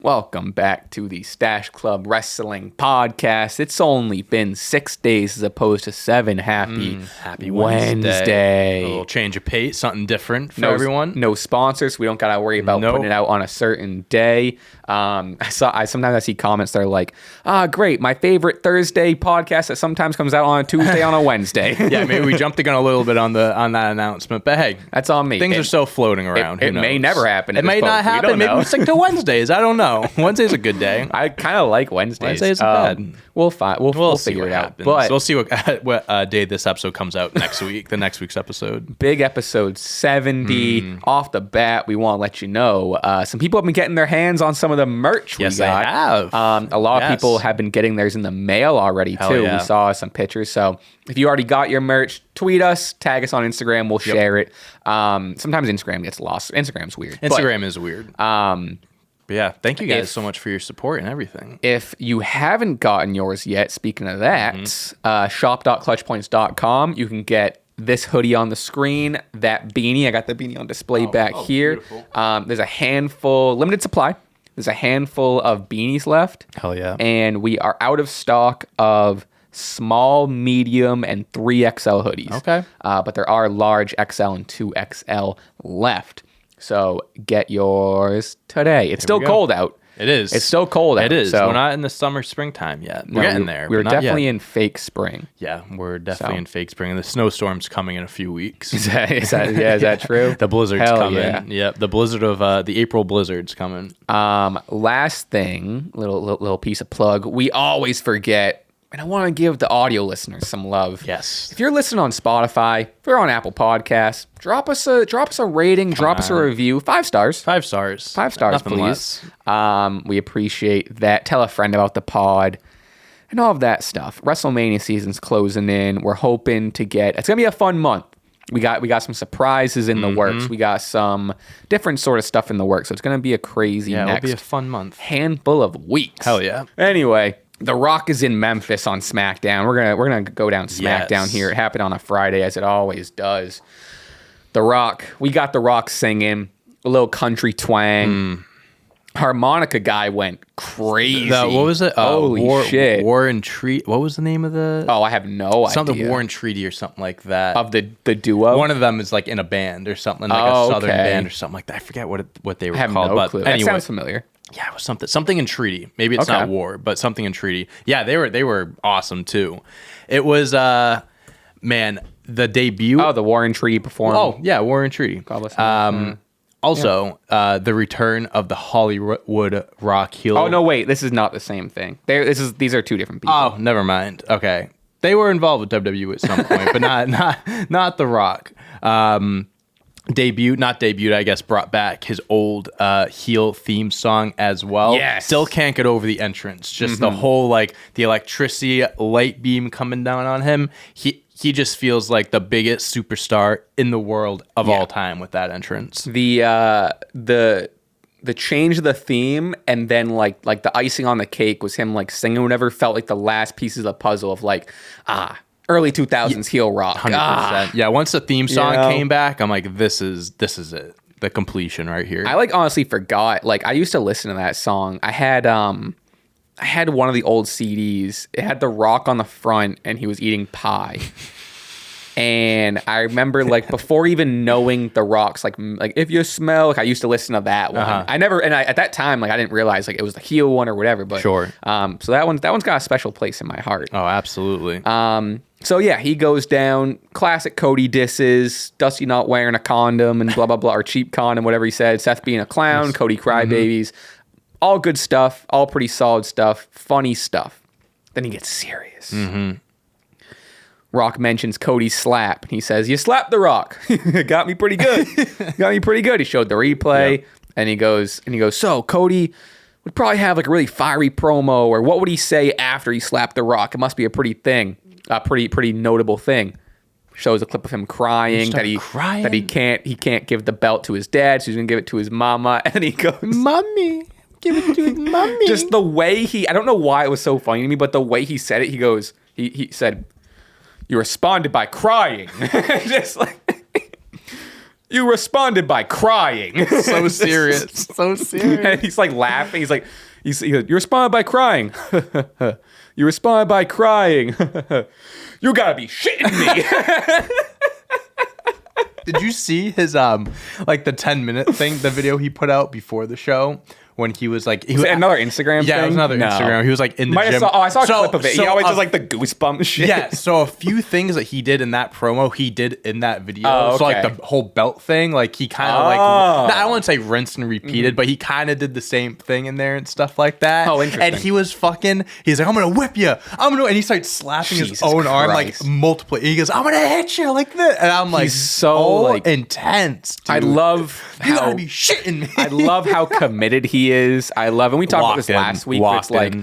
Welcome back to the Stache Club Wrestling Podcast. It's only been 6 days as opposed to 7. Happy Wednesday. A little change of pace, something different for everyone. No sponsors. We don't got to worry about putting it out on a certain day. Sometimes I see comments that are like, great, my favorite Thursday podcast that sometimes comes out on a Tuesday on a Wednesday. Yeah, maybe we jumped the gun a little bit on that announcement, but hey, that's on me. Things are still floating around. It may never happen. It may not happen. Maybe we stick to Wednesdays. I don't know. Wednesday's a good day. I kind of like Wednesdays. Wednesdays are bad. We'll figure it out. But we'll see what day this episode comes out next week. The next week's episode. Big episode 70. Off the bat, we want to let you know some people have been getting their hands on some of the merch we got. Yes, they have. A lot of people have been getting theirs in the mail already too. Yeah. We saw some pictures. So if you already got your merch, tweet us, tag us on Instagram. We'll share it. Sometimes Instagram gets lost. Instagram's weird. Instagram is weird. But yeah, thank you guys so much for your support and everything. If you haven't gotten yours yet, speaking of that, shop.clutchpoints.com, you can get this hoodie on the screen, that beanie. I got the beanie on display back here. There's a handful, limited supply. There's a handful of beanies left. Hell yeah. And we are out of stock of small, medium, and 3XL hoodies. Okay. But there are large XL and 2XL left. So get yours today. It's still cold out. It is. It's still cold out. It is. So We're not in the summer, springtime yet. We're getting there. We're definitely in fake spring. Yeah, we're definitely in fake spring. And the snowstorm's coming in a few weeks. Is that true? The blizzard's coming. Yeah. Yep, the blizzard of the April blizzard's coming. Last thing, little piece of plug. We always forget. And I want to give the audio listeners some love. Yes. If you're listening on Spotify, if you're on Apple Podcasts, drop us a rating, drop us a review. 5 stars. 5 stars. 5 stars, Nothing please. less. We appreciate that. Tell a friend about the pod and all of that stuff. WrestleMania season's closing in. We're hoping to it's gonna be a fun month. We got some surprises in the works. We got some different sort of stuff in the works. So it's gonna be a crazy it'll next be a fun month. handful of weeks. Hell yeah. Anyway. The Rock is in Memphis on SmackDown. We're gonna go down SmackDown here. It happened on a Friday, as it always does. The Rock, we got The Rock singing a little country twang. Harmonica guy went crazy. What was it? Holy shit! War and Treaty. What was the name of the? Oh, I have no idea. Something War and Treaty or something like that. Of the duo. One of them is like in a band or something, like a southern band or something like that. I forget what they were called. No clue. Anyway, that sounds familiar. Yeah, it was something in Treaty. Maybe it's not War, but something in Treaty. Yeah, they were awesome too. It was the debut. Oh, the War and Treaty performance. Oh yeah, War and Treaty. Also, the return of the Hollywood Rock heel. Oh no, wait, this is not the same thing. These are two different people. Oh, never mind. Okay, they were involved with WWE at some point, but not the Rock. I guess, brought back his old heel theme song as well. Yes. Still can't get over the entrance. Just the whole, like, the electricity light beam coming down on him. He just feels like the biggest superstar in the world of all time with that entrance. The change of the theme and then like the icing on the cake was him like singing whatever felt like the last pieces of the puzzle of like, early 2000s heel rock. 100%. Yeah, once the theme song came back, I'm like, this is it. The completion right here. I like honestly forgot. Like I used to listen to that song. I had one of the old CDs. It had The Rock on the front and he was eating pie. And I remember like before even knowing The Rock's like if you smell, like I used to listen to that one. At that time like I didn't realize like it was the heel one or whatever. But sure. So that one's got a special place in my heart. Oh, absolutely. So yeah, he goes down. Classic Cody disses. Dusty not wearing a condom and blah blah blah, or cheap condom, whatever he said. Seth being a clown. Cody crybabies. All good stuff. All pretty solid stuff. Funny stuff. Then he gets serious. Rock mentions Cody's slap. And he says, "You slapped The Rock. Got me pretty good. Got me pretty good." He showed the replay, and he goes, "So Cody would probably have like a really fiery promo, or what would he say after he slapped The Rock? It must be a pretty notable thing." Shows a clip of him crying that he can't give the belt to his dad, so he's gonna give it to his mama, and he goes, "Mommy, give it to his mommy." Just the way I don't know why it was so funny to me, but the way he said it, he said, "You responded by crying." Just like You responded by crying. So serious. So serious. And he's like laughing. He's like, you responded by crying. You responded by crying. You gotta be shitting me. Did you see his like the 10-minute thing, the video he put out before the show? When he was like, was it another Instagram thing? Yeah, it was another Instagram. He was like in the gym. I saw a clip of it. He always does like the goosebumps shit. Yeah, so a few things that he did in that promo, he did in that video. Oh, okay. So like the whole belt thing, like he kind of like, I don't want to say rinsed and repeated, but he kind of did the same thing in there and stuff like that. Oh, interesting. And he was he's like, I'm going to whip you. And he starts slapping his own arm like multiple. He goes, I'm going to hit you like this. And I'm like, he's so like intense, dude. I love you how gotta be shitting me. I love how committed he is. I love, and we talked about this last week. Where it's like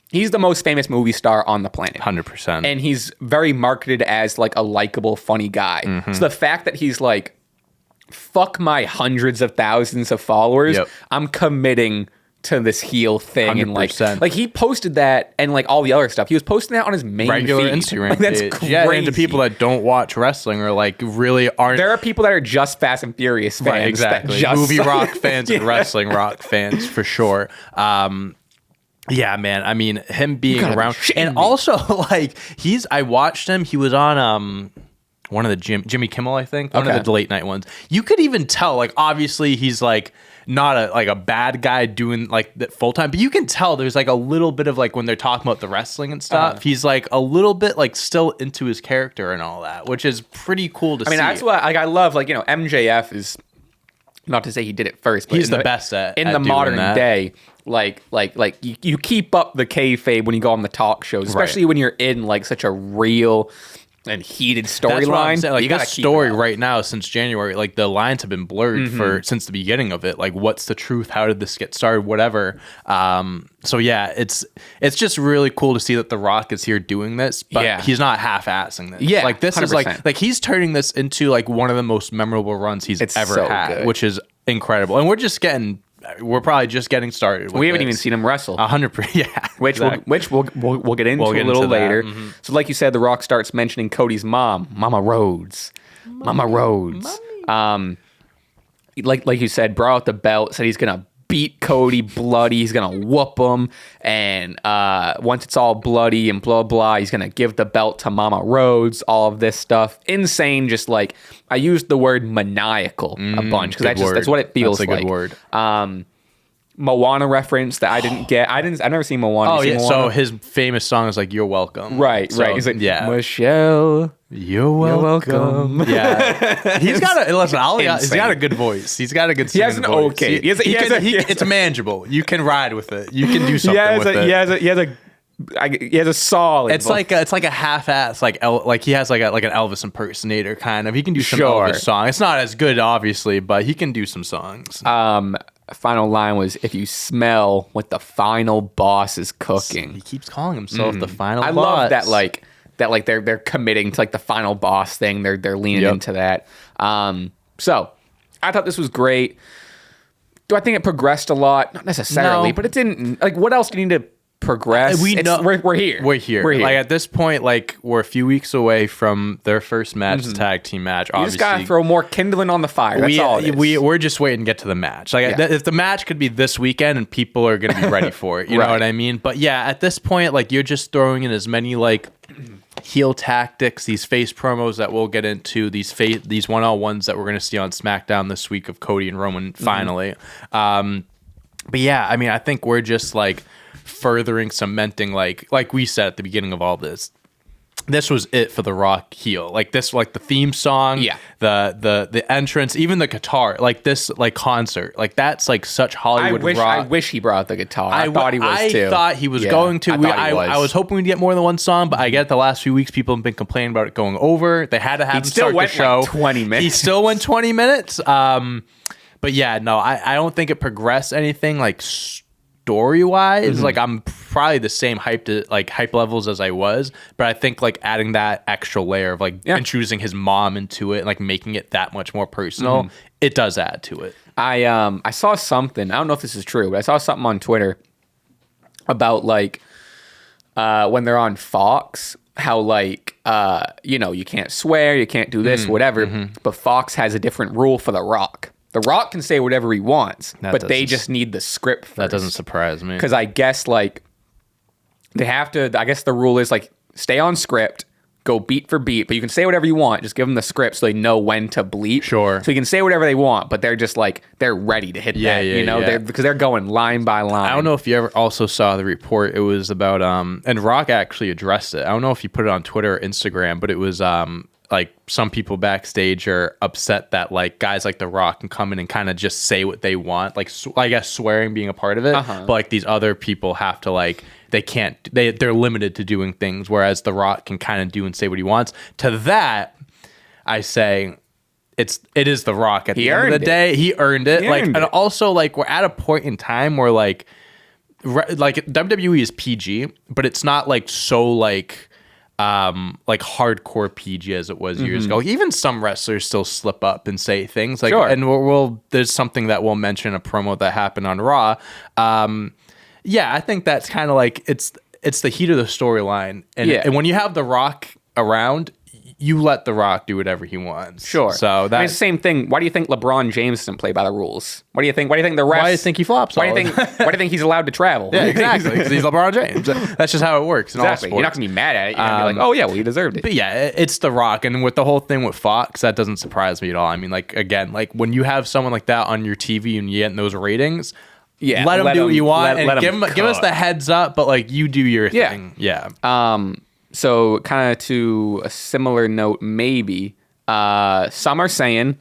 he's the most famous movie star on the planet, 100%, and he's very marketed as like a likable, funny guy. So the fact that he's like, fuck my hundreds of thousands of followers, I'm committing to this heel thing. 100%. And like he posted that and like all the other stuff. He was posting that on his main regular feed. Instagram like, that's page. crazy. Yeah, and to people that don't watch wrestling or like really aren't. There are people that are just Fast and Furious fans. Right, exactly. Just, movie rock fans and wrestling rock fans for sure. Yeah, man. I mean, him being around, and also like I watched him. He was on one of the Jimmy Kimmel, I think, one of the late night ones. You could even tell, like, obviously he's like not a bad guy doing like that full time, but you can tell there's like a little bit of like when they're talking about the wrestling and stuff, he's like a little bit like still into his character and all that, which is pretty cool to see. I mean, that's what like I love. Like, you know, MJF is, not to say he did it first, but he's the best at the modern day. Like you keep up the kayfabe when you go on the talk shows, especially when you're in like such a real and heated storyline. Like, you got this story right now since January, like the lines have been blurred since the beginning of it. Like, what's the truth? How did this get started? Whatever. So yeah, it's just really cool to see that The Rock is here doing this, but he's not half-assing this. Yeah, like this 100%. is like he's turning this into like one of the most memorable runs he's ever had, good. Which is incredible. And we're probably just getting started. We haven't even seen him wrestle. 100%, yeah. Which we'll get into a little later. So, like you said, The Rock starts mentioning Cody's mom, Mama Rhodes. Mama Rhodes. Like you said, brought out the belt, said he's gonna beat Cody bloody. He's gonna whoop him, and once it's all bloody and blah blah, he's gonna give the belt to Mama Rhodes. All of this stuff, insane. Just like I used the word maniacal a bunch because that's what it feels like. That's a good word. Moana reference that I didn't get. I've never seen Moana. Oh yeah, Moana? So his famous song is like "You're Welcome." Right. He's like, Michelle. You're welcome. Yeah, he's got a good voice. He's got a good. He has an voice. Okay. It's manageable. You can ride with it. You can do something with it. He has a solid. It's like a half-ass like he has like an Elvis impersonator kind of. He can do some Elvis song. It's not as good obviously, but he can do some songs. Final line was, if you smell what the final boss is cooking. He keeps calling himself the final boss. I love that they're committing to like the final boss thing. They're leaning into that. So I thought this was great. Do I think it progressed a lot? Not necessarily, but it didn't. Like, what else do you need to progress? We're here. We're here. Like at this point, like we're a few weeks away from their first match, the tag team match. You just gotta throw more kindling on the fire. That's all it is. We're just waiting to get to the match. Like if the match could be this weekend and people are gonna be ready for it, you know what I mean? But yeah, at this point, like you're just throwing in as many like heel tactics, these face promos that we'll get into, these one-on-ones that we're gonna see on SmackDown this week of Cody and Roman finally. But yeah, I mean, I think we're just like furthering cementing like we said at the beginning of all this was it for the Rock heel. Like this, like the theme song, the entrance, even the guitar, like this like concert, like that's like such Hollywood rock. I wish he brought the guitar. I thought he was too. I thought he was going to. I was hoping we'd get more than one song, but I get the last few weeks people have been complaining about it going over. They had to have him start the show. Like 20 minutes. He still went 20 minutes. But yeah, no, I don't think it progressed anything like story-wise. Like I'm probably the same hype levels as I was, but I think like adding that extra layer of like introducing his mom into it and like making it that much more personal, it does add to it. I saw something, I don't know if this is true, but I saw something on Twitter about like when they're on Fox, how like you can't swear, you can't do this, whatever. But Fox has a different rule for The Rock. The Rock can say whatever he wants, but they just need the script first. That doesn't surprise me. Because I guess like they have to. I guess the rule is like stay on script. Go beat for beat, but you can say whatever you want. Just give them the script so they know when to bleep. Sure. So you can say whatever they want, but they're just like, they're ready to hit that, because they're going line by line. I don't know if you ever also saw the report. It was about, and Rock actually addressed it. I don't know if you put it on Twitter or Instagram, but it was like some people backstage are upset that like guys like The Rock can come in and kind of just say what they want. Like, I guess swearing being a part of it, but like these other people have to like, they can't, they're limited to doing things, whereas The Rock can kind of do and say what he wants. To that, I say it is The Rock at the end of the day. He earned it. And also like we're at a point in time where like WWE is PG, but it's not like so like hardcore PG as it was years ago. Even some wrestlers still slip up and say things like, and there's something that we'll mention in a promo that happened on Raw. Yeah, I think that's kind of like it's the heat of the storyline, and when you have The Rock around, you let The Rock do whatever he wants. Sure. So that's the same thing. Why do you think LeBron James doesn't play by the rules? Why do you think the refs? Why do you think he flops? Why do you think he's allowed to travel? Yeah, exactly. Because he's LeBron James. That's just how it works. Exactly. You're not gonna be mad at it. You're gonna be like, oh yeah, well he deserved it. But yeah, it's The Rock, and with the whole thing with Fox, that doesn't surprise me at all. I mean, like again, like when you have someone like that on your TV and you get those ratings. Yeah, let them do what you want and give us the heads up, but like you do your thing. Yeah. So kind of to a similar note, maybe some are saying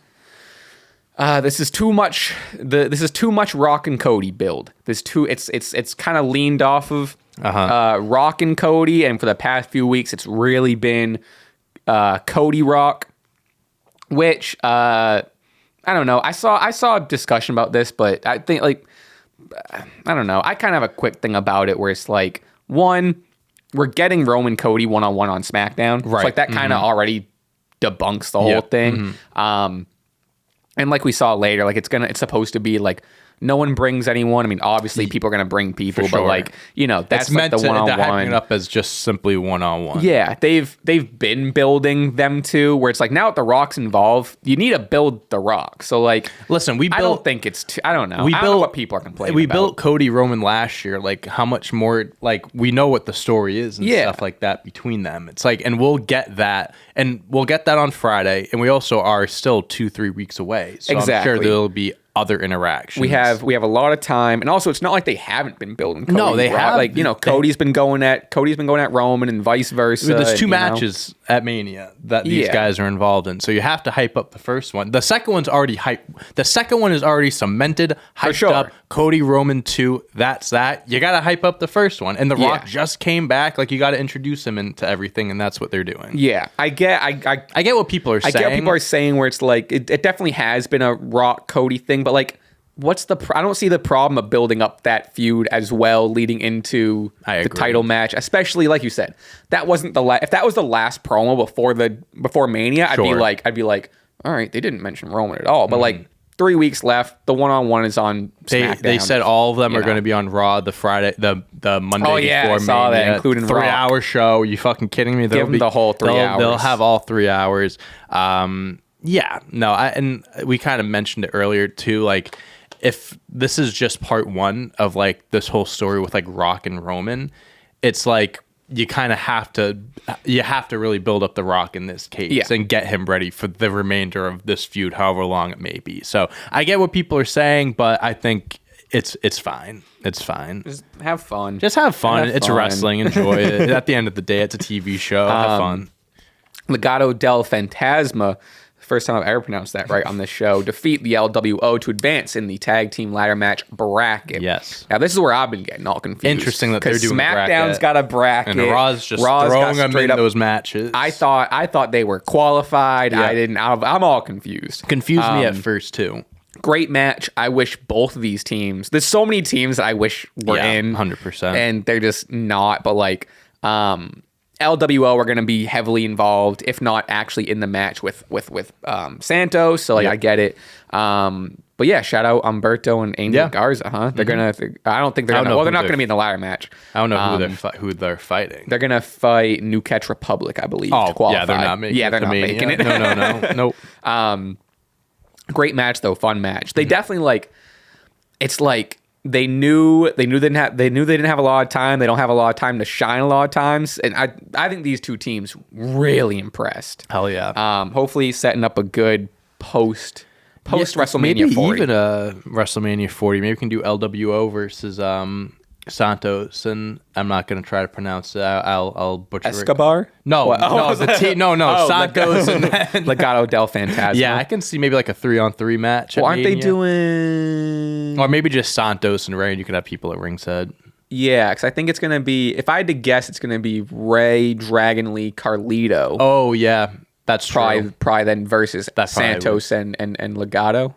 this is too much. This is too much Rock and Cody build. It's kind of leaned off of Rock and Cody, and for the past few weeks, it's really been Cody Rock, which I don't know. I saw a discussion about this, but I think like. I don't know. I kind of have a quick thing about it where it's like, one, we're getting Roman Cody one-on-one on SmackDown. Right. So like that kind of already debunks the whole thing. And like we saw later, like it's supposed to be like no one brings anyone. I mean, obviously people are going to bring people, but like, that's it's meant like the one-on-one. To hype it up as just simply one-on-one. Yeah, they've been building them too, where it's like now that The Rock's involved, you need to build The Rock. So like, listen, I don't think it's too, I don't know. I don't know what people are complaining about. We built Cody Roman last year. Like how much more, like we know what the story is and stuff like that between them. It's like, and we'll get that on Friday. And we also are still 2-3 weeks away. So I'm sure there'll be other interactions. We have a lot of time, and also it's not like they haven't been building Cody. No, they have. Like Cody's been going at Roman and vice versa. There's two matches at Mania that these guys are involved in, so you have to hype up the first one. The second one's already hyped. The second one is already cemented, hyped up. Cody Roman 2. That's that. You got to hype up the first one, and The Rock just came back. Like you got to introduce him into everything, and that's what they're doing. Yeah, I get what people are saying. I get what people are saying where it's like it definitely has been a Rock Cody thing. But like, I don't see the problem of building up that feud as well, leading into the title match, especially like you said, that wasn't if that was the last promo before Mania, I'd be like, all right, they didn't mention Roman at all, but like 3 weeks left, the one-on-one is on SmackDown. They said all of them are going to be on Raw the Friday, the Monday before I saw Mania, that, including 3-hour show. Are you fucking kidding me? Give them the whole 3 hours. They'll have all 3 hours. And we kind of mentioned it earlier too, like if this is just part one of like this whole story with like Rock and Roman, it's like you kind of have to really build up The Rock in this case and get him ready for the remainder of this feud, however long it may be. So I get what people are saying, but I think it's fine. It's fine. Just have fun. It's wrestling. Enjoy it. At the end of the day, it's a TV show. Have fun. Legado del Fantasma, first time I've ever pronounced that right on this show, defeat the LWO to advance in the tag team ladder match bracket. Yes. Now this is where I've been getting all confused. Interesting that they're doing SmackDown's got a bracket, and Raw's just throwing them in those matches. I thought they were qualified. Yeah. I'm all confused. Confused me at first too. Great match. I wish both of these teams. There's so many teams that I wish were in. 100%. And they're just not. But like, LWO are going to be heavily involved, if not actually in the match with Santos. So I get it. But yeah, shout out Humberto and Angel Garza, huh? They're gonna. I don't think they're gonna. Well, they're not gonna be in the ladder match. I don't know who they're fighting. They're gonna fight New Catch Republic, I believe. To qualify. Yeah, they're not making. Yeah, they're not making it. No. Nope. Great match though, fun match. They definitely It's like they knew they didn't have a lot of time. They don't have a lot of time to shine a lot of times, and I think these two teams really impressed. Hell yeah. Hopefully setting up a good post WrestleMania maybe 40. Even a WrestleMania 40. Maybe we can do LWO versus Santos, and I'm not gonna try to pronounce it. I'll butcher Escobar? it. No, Santos and then Legado del Fantasma. Yeah, I can see maybe like a 3-on-3 match. Well, aren't they doing? Or maybe just Santos and Ray, and you could have people at ringside. Yeah, because I think it's gonna be. If I had to guess, it's gonna be Ray, Dragon Lee, Carlito. Oh yeah, that's true. Probably then versus Santos and Legado.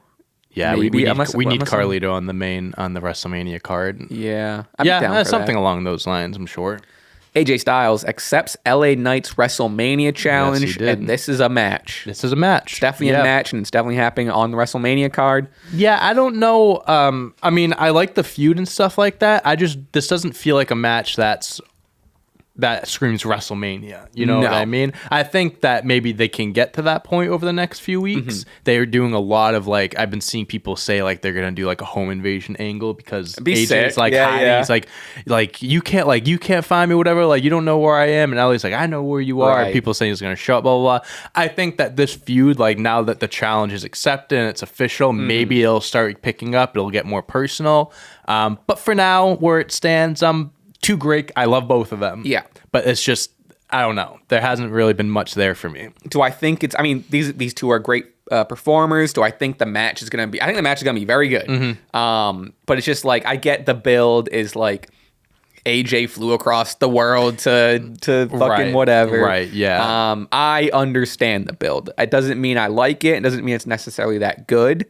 Yeah, maybe. we need Carlito on the WrestleMania card. Yeah, that's something along those lines, I'm sure. AJ Styles accepts LA Knight's WrestleMania challenge, yes, he did. and this is a match. It's definitely a match, and it's definitely happening on the WrestleMania card. Yeah, I don't know. I mean, I like the feud and stuff like that. This doesn't feel like a match that screams WrestleMania. You know what I mean? I think that maybe they can get to that point over the next few weeks. Mm-hmm. They're doing a lot of I've been seeing people say they're gonna do a home invasion angle because AJ's hiding. Yeah. He's you can't find me, whatever. You don't know where I am, and LA's I know where you are. Right. And people saying he's gonna show up, blah blah blah. I think that this feud, now that the challenge is accepted and it's official, maybe it'll start picking up. It'll get more personal. But for now, where it stands, two great. I love both of them. Yeah. But it's just, I don't know. There hasn't really been much there for me. Do I think these two are great performers. Do I think the match is going to be, I think the match is going to be very good. Mm-hmm. But it's just I get the build is AJ flew across the world to fucking whatever. Right, yeah. I understand the build. It doesn't mean I like it. It doesn't mean it's necessarily that good.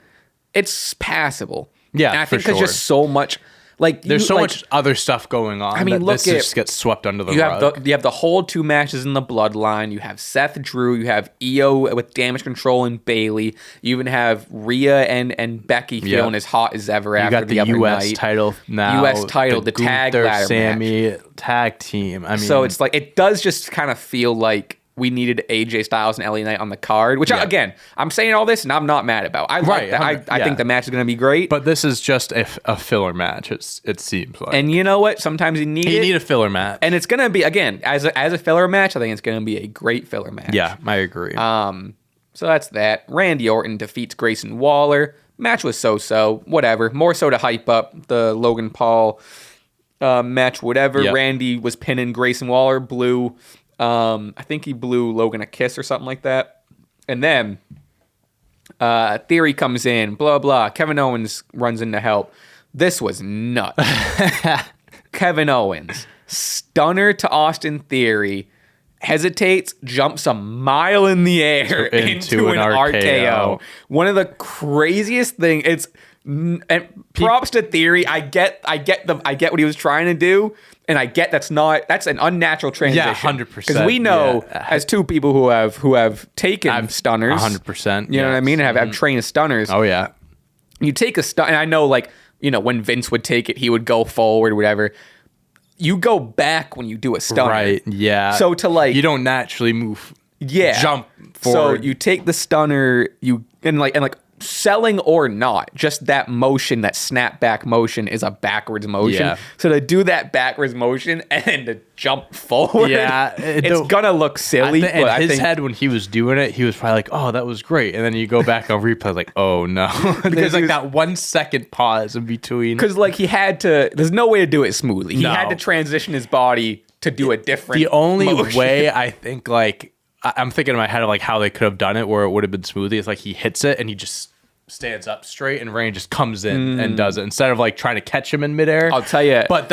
It's passable. Yeah, and I think there's just so much... there's so much other stuff going on. I mean, look, this just gets swept under the rug. You have the whole two matches in the Bloodline. You have Seth Drew. You have Io with Damage Control and Bayley. You even have Rhea and Becky feeling as hot as ever after the other night. You got the U.S. title now. U.S. title, the tag ladder Samy match. Tag team. I mean, so it's it does just kind of feel like we needed AJ Styles and LA Knight on the card, which again, I'm saying all this and I'm not mad about. I like that. I think the match is going to be great. But this is just a filler match. It seems like. And you know what? Sometimes you need a filler match, and it's going to be again as a filler match. I think it's going to be a great filler match. Yeah, I agree. So that's that. Randy Orton defeats Grayson Waller. Match was so whatever. More so to hype up the Logan Paul match. Whatever. Yep. Randy was pinning Grayson Waller. Blew. I think he blew Logan a kiss or something like that. And then Theory comes in, blah, blah. Kevin Owens runs in to help. This was nuts. Kevin Owens, stunner to Austin Theory, hesitates, jumps a mile in the air into an RKO. One of the craziest things. And props to Theory. I get what he was trying to do. And I get that's an unnatural transition. Yeah, 100%. Because we know as two people who have taken stunners, 100%. You know what I mean? And have trained stunners. Oh yeah. You take a stun, and I know when Vince would take it, he would go forward, whatever. You go back when you do a stunner, right? Yeah. So to you don't naturally move. Yeah. Jump forward. So you take the stunner, and selling or not, just that motion, that snapback motion is a backwards motion. Yeah. So to do that backwards motion and to jump forward, it's gonna look silly. In his head when he was doing it, he was probably oh, that was great. And then you go back on replay, oh no, because that 1 second pause in between. Because he had to. There's no way to do it smoothly. He had to transition his body to do a different. The only motion. way I think I'm thinking in my head of how they could have done it where it would have been smoothly. It's he hits it and he just stands up straight and Rain just comes in and does it instead of trying to catch him in midair. I'll tell you. But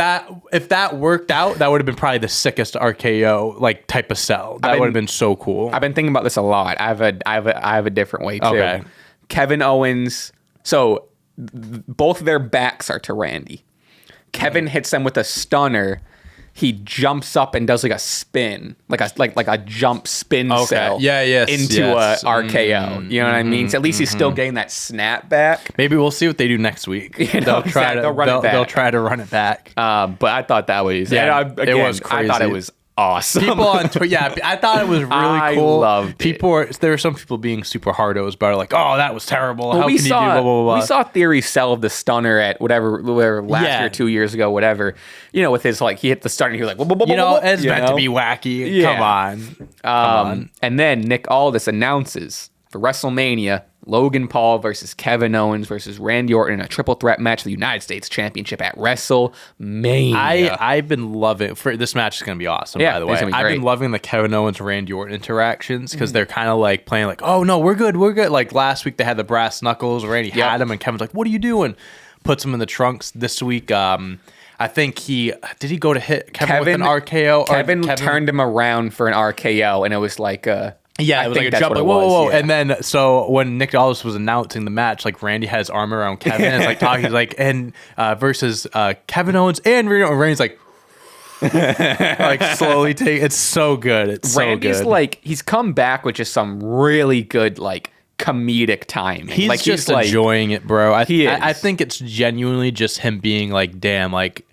if that worked out, that would have been probably the sickest RKO type of sell. That would have been so cool. I've been thinking about this a lot. I have a different way too. Okay. Kevin Owens. So both of their backs are to Randy. Kevin hits them with a stunner. he jumps up and does like a spin, like a jump spin cell into a RKO. You know what I mean? So at least he's still getting that snap back. Maybe we'll see what they do next week. They'll try to run it back. But I thought that was it was crazy. I thought it was awesome. People on Twitter, I thought it was really cool. I loved it. There were some people being super hardos about it, like, oh, that was terrible. Well, how can you do blah, blah, blah, blah. We saw Theory sell the stunner at whatever last year, 2 years ago, whatever. You know, with his like, he hit the stunner, he was like, it's meant to be wacky. Yeah. Come on. And then Nick Aldis announces for WrestleMania, Logan Paul versus Kevin Owens versus Randy Orton in a triple threat match for the United States Championship at WrestleMania. I've been loving this match is going to be awesome, by the way. I've been loving the Kevin Owens Randy Orton interactions because they're kind of like playing like, oh no, we're good. Like last week they had the brass knuckles, Randy had him and Kevin's like, what are you doing? Puts him in the trunks. This week, I think did he go to hit Kevin with an RKO? Kevin turned him around for an RKO and it was like it was like a jump, like, whoa. Yeah. And then, so when Nick Aldis was announcing the match, like Randy had his arm around Kevin, and it's like talking, he's like, and versus Kevin Owens and Randy's like, like slowly it's so good. It's Randy's so good. Like, he's come back with just some really good, like, comedic timing. He's just enjoying it, bro. I think it's genuinely just him being like, damn, like,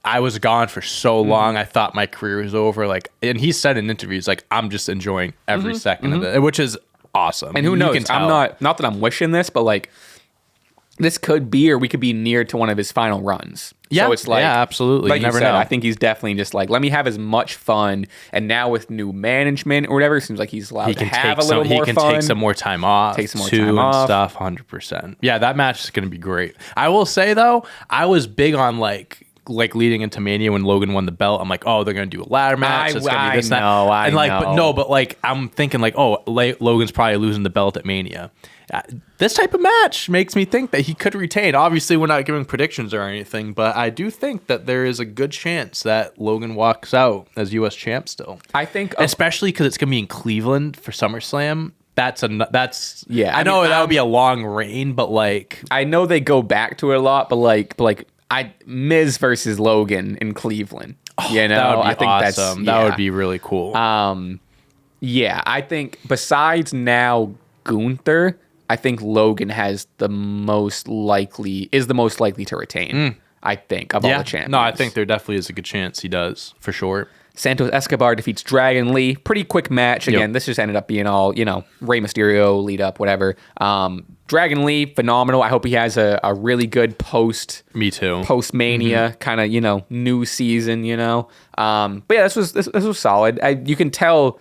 I was gone for so long. I thought my career was over. Like, and he said in interviews, like, I'm just enjoying every second of it, which is awesome. And who knows? I'm not that I'm wishing this, but like, this could be, or we could be near to one of his final runs. Yeah, so it's like, absolutely. Like you never said, know. I think he's definitely just like, let me have as much fun. And now with new management or whatever, it seems like he's allowed to have a little more fun. He can take some more time off. Take some more time off. Stuff, 100%. Yeah, that match is going to be great. I will say, though, I was big on like leading into Mania when Logan won the belt. I'm like, oh, they're gonna do a ladder match. It's gonna be this, but like I'm thinking like, oh, Logan's probably losing the belt at Mania. This type of match makes me think that he could retain. Obviously, we're not giving predictions or anything, but I do think that there is a good chance that Logan walks out as U.S. champ still. I think, especially because it's gonna be in Cleveland for SummerSlam. That's yeah. I know that would be a long reign, but like I know they go back to it a lot, but like. Miz versus Logan in Cleveland. You know, that would be I think awesome. That would be really cool. Yeah, I think besides now Gunther, I think Logan is the most likely to retain. I think of all the champions. No, I think there definitely is a good chance he does for sure. Santos Escobar defeats Dragon Lee. Pretty quick match. Again, this just ended up being all, Rey Mysterio, lead up, whatever. Dragon Lee, phenomenal. I hope he has a really good Me too. Post-Mania kind of, new season, But yeah, this was solid. You could tell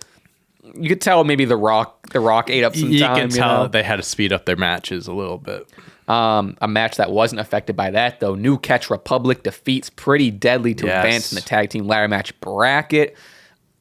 maybe The Rock ate up some time. You can tell they had to speed up their matches a little bit. A match that wasn't affected by that, though. New Catch Republic defeats Pretty Deadly to advance in the tag team ladder match bracket.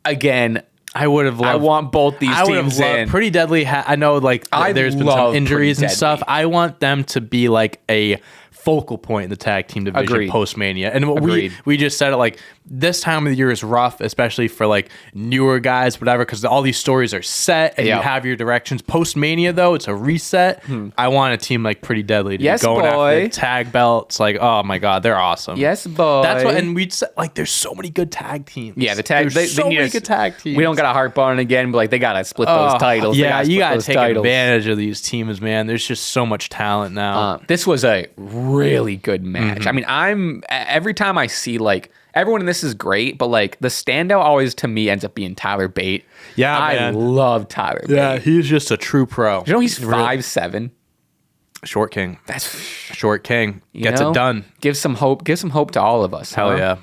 Again, I want both these teams in. Pretty Deadly. I know, like, there's been some injuries and stuff. I want them to be like a focal point in the tag team division post-Mania. And we just said it, like, this time of the year is rough, especially for like newer guys, whatever, because all these stories are set and you have your directions. Post-Mania, though, it's a reset. I want a team like Pretty Deadly to be going after the tag belts. Like, oh my God, they're awesome. Yes, boy. That's what, and we'd say, like, there's so many good tag teams. Yeah, the tag. There's so many good tag teams. We don't got to harp on it again, but like they gotta split those titles. Yeah, you gotta take advantage of these teams, man. There's just so much talent now. This was a really good match. I mean, every time I see like. Everyone in this is great, but like the standout always to me ends up being Tyler Bate. Yeah, I love Tyler Bate. Yeah, he's just a true pro. You know he's 5'7". Short king. That's short king. Gets it done. Give some hope. Give some hope to all of us. Hell yeah.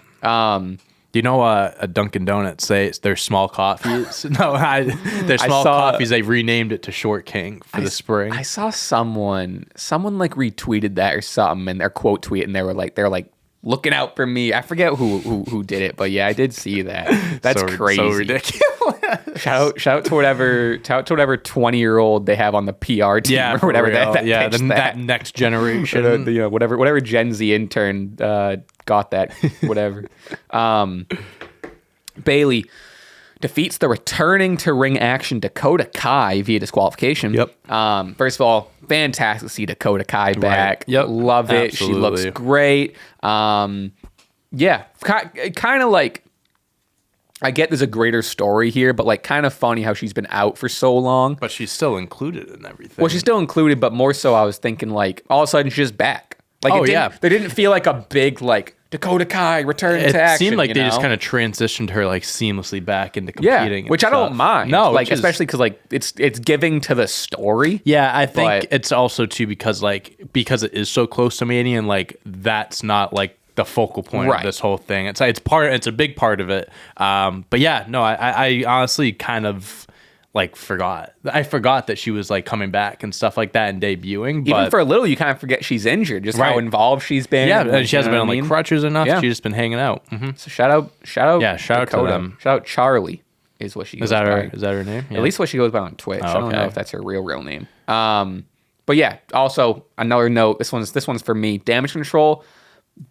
Do you know a Dunkin' Donuts say it's their small coffees? No, their small coffees. They renamed it to Short King for the spring. I saw someone like retweeted that or something, and their quote tweet, and they were like. Looking out for me. I forget who did it, but yeah, I did see that. That's crazy. So ridiculous. Shout out to whatever 20-year-old they have on the PR team or whatever that next generation. Whatever Gen Z intern got that. Whatever. Bayley defeats the returning to ring action Dakota Kai via disqualification. Yep. First of all, fantastic to see Dakota Kai back. Yep. Love it. Absolutely. She looks great. Yeah. Kind of like I get there's a greater story here, but like kind of funny how she's been out for so long. But she's still included in everything. Well, she's still included, but more so I was thinking like all of a sudden she's just back. Like they didn't feel like a big like Dakota Kai return to action. It seemed like they just kind of transitioned her like seamlessly back into competing. Which I don't mind. No, like especially because like it's giving to the story. Yeah, I think it's also too because it is so close to Mania and like that's not like the focal point of this whole thing. It's a big part of it. But yeah, no, I honestly kind of like forgot that she was like coming back and stuff like that and debuting. Even for a little, you kind of forget she's injured, just how involved she's been. Yeah, and she hasn't been on like crutches enough. Yeah. She's just been hanging out. Mm-hmm. So shout out to them. Shout out Charlie is what she goes by. Is that her name? Yeah. At least what she goes by on Twitch. I don't know if that's her real name. But yeah, also another note. This one's for me. Damage Control,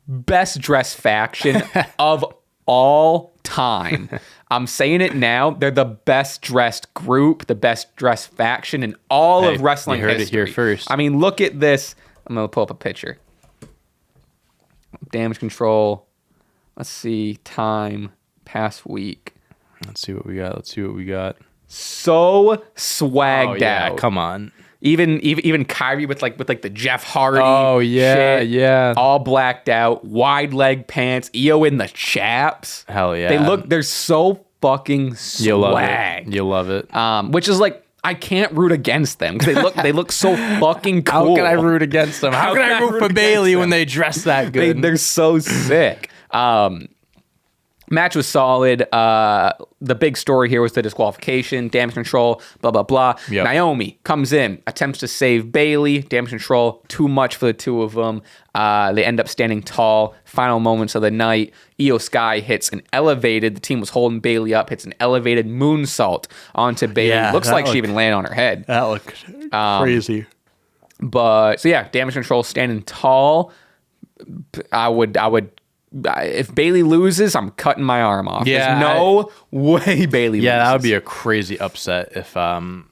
best dressed faction of all time. I'm saying it now. They're the best dressed group, the best dressed faction in all of wrestling history. You heard it here first. I mean, look at this. I'm going to pull up a picture. Damage Control. Let's see. Time. Past week. Let's see what we got. So swagged out. Come on. Even Kyrie with like the Jeff Hardy. Oh yeah, shit, yeah. All blacked out, wide leg pants. Io in the chaps. Hell yeah. They're so fucking swag. You love it. Which is like I can't root against them because they look so fucking cool. How can I root against them? How can I root for Bayley when they dress that good? They're so sick. Match was solid. The big story here was the disqualification, Damage Control, blah, blah, blah. Yep. Naomi comes in, attempts to save Bayley. Damage Control, too much for the two of them. They end up standing tall. Final moments of the night. Io Sky hits the team was holding Bayley up, hits an elevated moonsault onto Bayley. Yeah, looks like she even landed on her head. That looked crazy. But, so yeah, Damage Control standing tall. I would if Bayley loses, I'm cutting my arm off. Yeah, there's no way Bayley loses. Yeah, that would be a crazy upset if a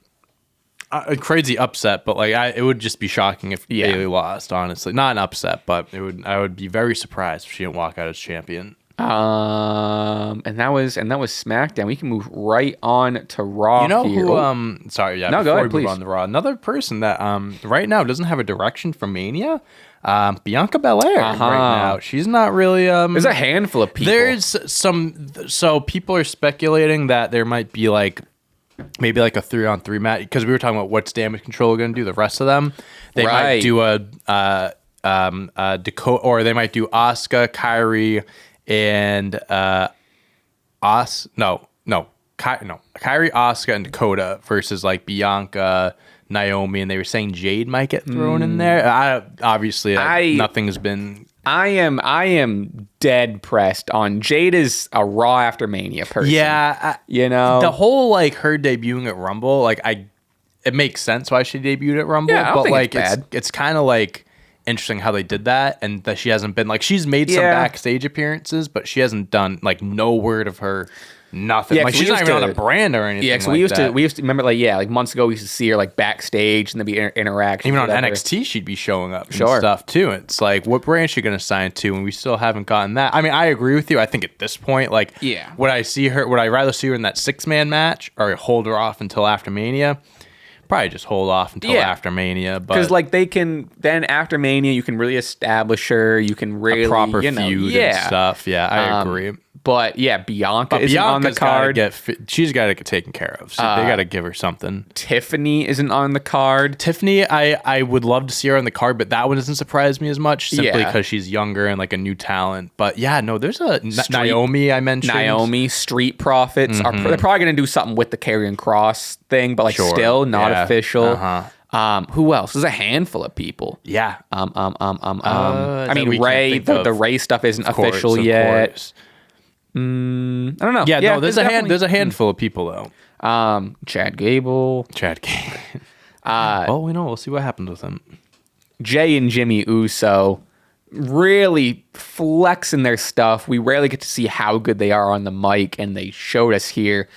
crazy upset, but like it would just be shocking if Bayley lost, honestly. Not an upset, but I would be very surprised if she didn't walk out as champion. And that was SmackDown. We can move right on to Raw. You know here. who sorry, yeah, no, go ahead, please. Move on to Raw. Another person that right now doesn't have a direction from Mania. Bianca Belair right now. She's not really there's a handful of people. There's so people are speculating that there might be like maybe like a 3-on-3 match because we were talking about what's Damage Control going to do the rest of them. They might do a Dakota, or they might do Asuka, Kyrie, and Kyrie, Asuka, and Dakota versus like Bianca, Naomi, and they were saying Jade might get thrown in there. Nothing's been. I am dead pressed on Jade is a Raw after Mania person. Yeah, the whole like her debuting at Rumble, like it makes sense why she debuted at Rumble. Yeah, but like it's kind of like interesting how they did that, and that she hasn't been like she's made some backstage appearances, but she hasn't done like no word of her. Nothing. Yeah, like she's not even on a brand or anything. Yeah, so we used to remember like months ago we used to see her like backstage and there'd be interaction. Even on NXT she'd be showing up and stuff too. It's like what brand is she gonna sign to, and we still haven't gotten that. I mean, I agree with you. I think at this point, like would I rather see her in that 6-man match or hold her off until after Mania? Probably just hold off until after Mania, because like they can then after Mania you can really establish her. You can really a proper feud and stuff. Yeah, I agree. But yeah, Bianca isn't on the card. She's got to get taken care of. So they got to give her something. Tiffany isn't on the card. Tiffany, I would love to see her on the card, but that one doesn't surprise me as much simply because she's younger and like a new talent. But yeah, no, there's a Naomi I mentioned. Naomi, Street Profits. They're probably going to do something with the Karrion Kross thing, but like still not official. Who else? There's a handful of people. Yeah. I mean, Ray. The Ray stuff isn't official yet. I don't know. Yeah, no, there's a handful of people though. Chad Gable. Well, we'll see what happens with him. Jay and Jimmy Uso really flexing their stuff. We rarely get to see how good they are on the mic, and they showed us here.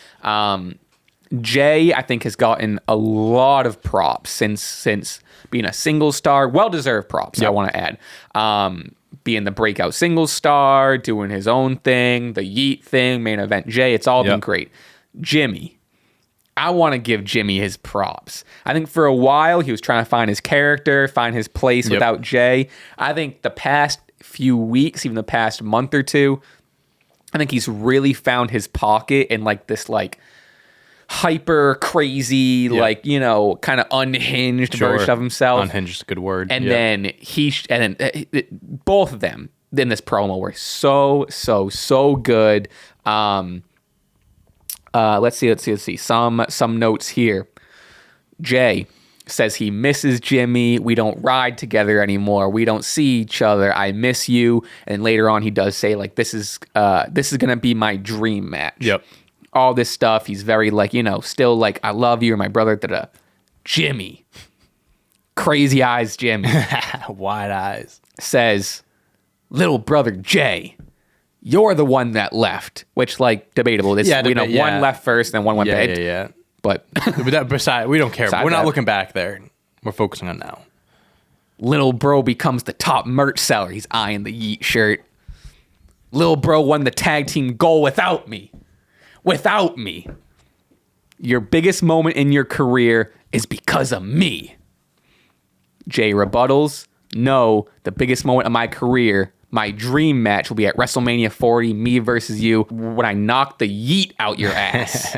Jay, I think, has gotten a lot of props since being a single star. Well-deserved props, I want to add. being the breakout singles star, doing his own thing, the Yeet thing, main event Jay. It's all been great. Jimmy. I want to give Jimmy his props. I think for a while he was trying to find his character, find his place without Jay. I think the past few weeks, even the past month or two, I think he's really found his pocket in like this like hyper crazy, like, you know, kind of unhinged version of himself. Unhinged is a good word. And then both of them in this promo were so good. Let's see. Some notes here. Jay says he misses Jimmy. We don't ride together anymore. We don't see each other. I miss you. And later on, he does say like, this is gonna be my dream match. Yep. All this stuff. He's very like, you know, still like, I love you. You're my brother. Da-da. Jimmy, crazy eyes. Jimmy, wide eyes, says, little brother Jay, you're the one that left, which like debatable. This, one left first, then one went back. Yeah. But beside, we don't care. We're not looking back there. We're focusing on now. Little bro becomes the top merch seller. He's eyeing the Yeet shirt. Little bro won the tag team goal without me. Without me. Your biggest moment in your career is because of me. Jay rebuttals. No, the biggest moment of my career, my dream match, will be at WrestleMania 40, me versus you, when I knock the Yeet out your ass.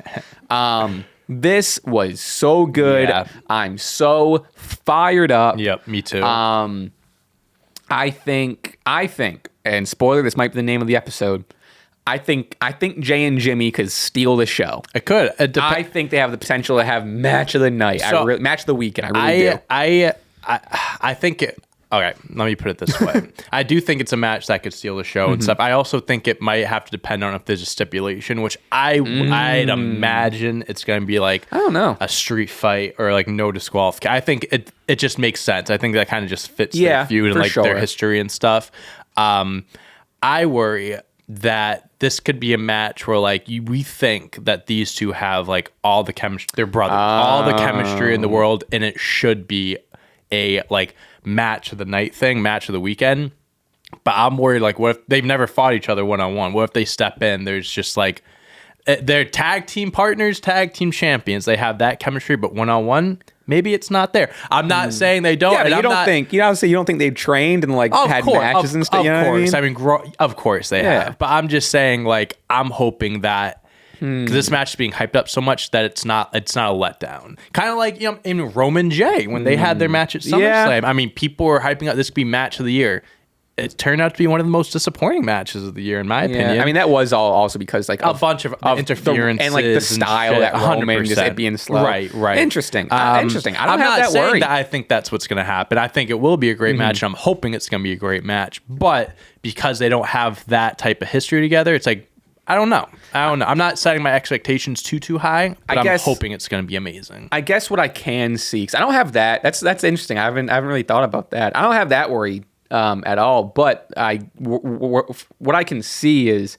This was so good. Yeah. I'm so fired up. Yep, me too. I think, and spoiler, this might be the name of the episode, I think Jay and Jimmy could steal the show. It could. I think they have the potential to have match of the night. Match of the weekend. I really do. I think it. Okay, let me put it this way. I do think it's a match that could steal the show and stuff. I also think it might have to depend on if there's a stipulation, which I'd imagine it's going to be like, I don't know, a street fight or like no disqualification. I think it just makes sense. I think that kind of just fits their feud and like their history and stuff. I worry that this could be a match where like we think that these two have like all the chemistry, they're brothers, all the chemistry in the world, and it should be a like match of the night thing, match of the weekend. But I'm worried like, what if they've never fought each other one-on-one? What if they step in, there's just like they're tag team partners, tag team champions, they have that chemistry, but one-on-one maybe it's not there. I'm not saying they don't. Yeah, but you don't think they've trained and like had matches and stuff. Of you know course, what I mean? Of course they have. But I'm just saying, like, I'm hoping that because this match is being hyped up so much that it's not a letdown. Kind of like, you know, in Roman Jay when they had their match at SummerSlam. I mean, people were hyping up this could be match of the year. It turned out to be one of the most disappointing matches of the year, in my opinion. I mean, that was also because like a bunch of interferences and like the style that Roman just it being slow. Right. Interesting. Interesting. I'm not saying worried. that I think that's what's going to happen. I think it will be a great match, and I'm hoping it's going to be a great match. But because they don't have that type of history together, it's like, I don't know. I'm not setting my expectations too high, but I'm hoping it's going to be amazing. I guess what I can see, because I don't have that. That's interesting. I haven't really thought about that. I don't have that worry at all. But what I can see is,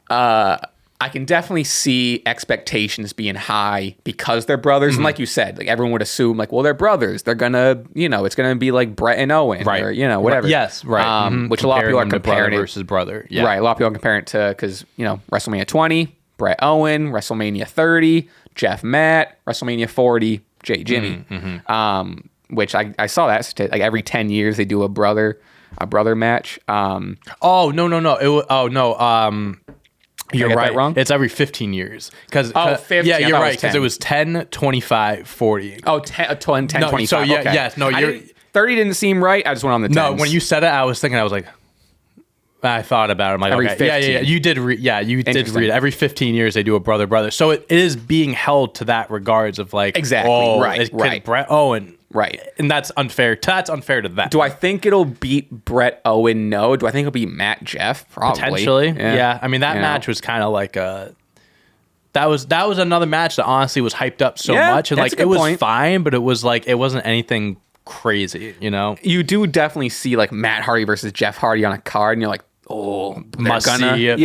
I can definitely see expectations being high because they're brothers. And like you said, like everyone would assume like, well, they're brothers. They're gonna, it's gonna be like Brett and Owen, or whatever. Yes, right. Which a lot of people are comparing brother versus brother. Yeah. Right. A lot of people are comparing it to because WrestleMania 20, Brett Owen, WrestleMania 30, Jeff Matt, WrestleMania 40, Jay Jimmy. Which I saw that like every 10 years they do a brother match. No. You're right. Wrong? It's every 15 years. 15. Yeah, you're right. Because it was 10, 25, 40. Oh, 10, 25. So yeah, okay. yes. No, 30 didn't seem right. I just went on the 10s. No, when you said it, I was like, I thought about it. I'm like, every okay. 15. Yeah. You did read it. Every 15 years they do a brother. So it is being held to that regards of like, exactly. Right. Brett Owen. Right. And that's unfair. That's unfair to them. Do I think it'll beat Brett Owen? No. Do I think it'll beat Matt Jeff? Probably. Potentially. Yeah. I mean, that match was kind of like that was another match that honestly was hyped up so much. And like, it was fine, but it was like, it wasn't anything crazy, You do definitely see like Matt Hardy versus Jeff Hardy on a card and you're like, must see.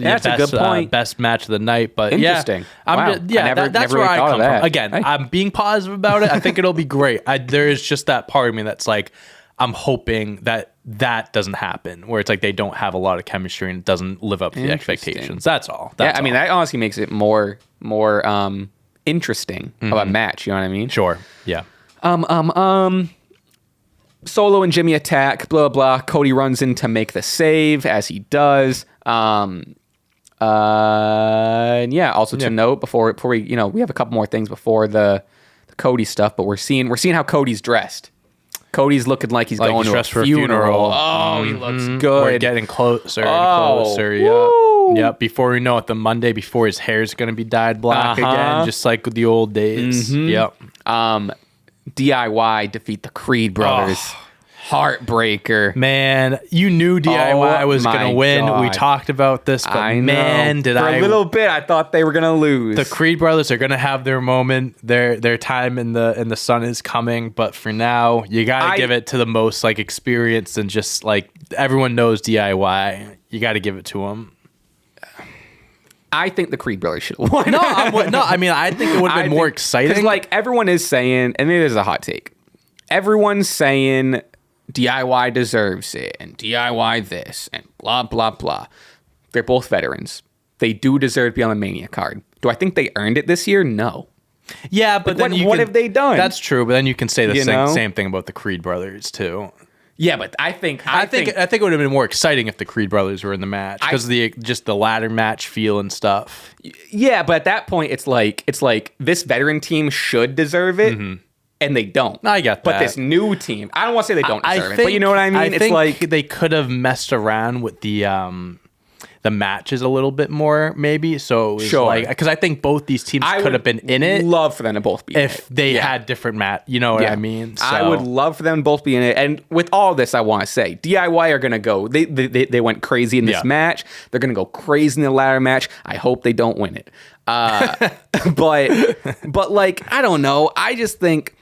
That's a good point. Best match of the night, but interesting. That's where I come from. Again, I'm being positive about it. I think it'll be great. There is just that part of me that's like, I'm hoping that that doesn't happen, where it's like they don't have a lot of chemistry and it doesn't live up to the expectations. That's all. I mean, that honestly makes it more interesting of a match. You know what I mean? Sure. Yeah. Solo and Jimmy attack, blah, blah. Cody runs in to make the save, as he does. And yeah, also to note, before we, we have a couple more things before the Cody stuff, but we're seeing how Cody's dressed. Cody's looking like he's going to a funeral. Oh, he looks good. We're getting closer and closer. Yep. Yep. Before we know it, the Monday before, his hair's going to be dyed black again, just like with the old days. Yep. DIY defeat the Creed brothers. Heartbreaker. Man, you knew DIY was going to win. God. We talked about this, but man, For a little bit, I thought they were going to lose. The Creed brothers are going to have their moment. Their time in the sun is coming, but for now, you got to give it to the most like experienced and just like everyone knows DIY. You got to give it to them. I think the Creed brothers should have won. I mean, I think it would have been more exciting. Because like everyone is saying, and maybe this is a hot take, everyone's saying DIY deserves it and DIY this and blah, blah, blah. They're both veterans. They do deserve to be on the Mania card. Do I think they earned it this year? No. Yeah, but like, what have they done? That's true, but then you can say the same thing about the Creed brothers too. Yeah, but I think it would have been more exciting if the Creed brothers were in the match because just the ladder match feel and stuff. Yeah, but at that point, it's like this veteran team should deserve it. And they don't. I get that. But this new team, I don't want to say they don't deserve it, but you know what I mean? It's like they could have messed around with the matches a little bit more, maybe. So it was like, because I think both these teams could have been in it. Love for them to both be in it. If they had different you know what I mean? So. I would love for them to both be in it. And with all this, I want to say, DIY are going to go. They went crazy in this match. They're going to go crazy in the ladder match. I hope they don't win it. But like, I don't know. I just think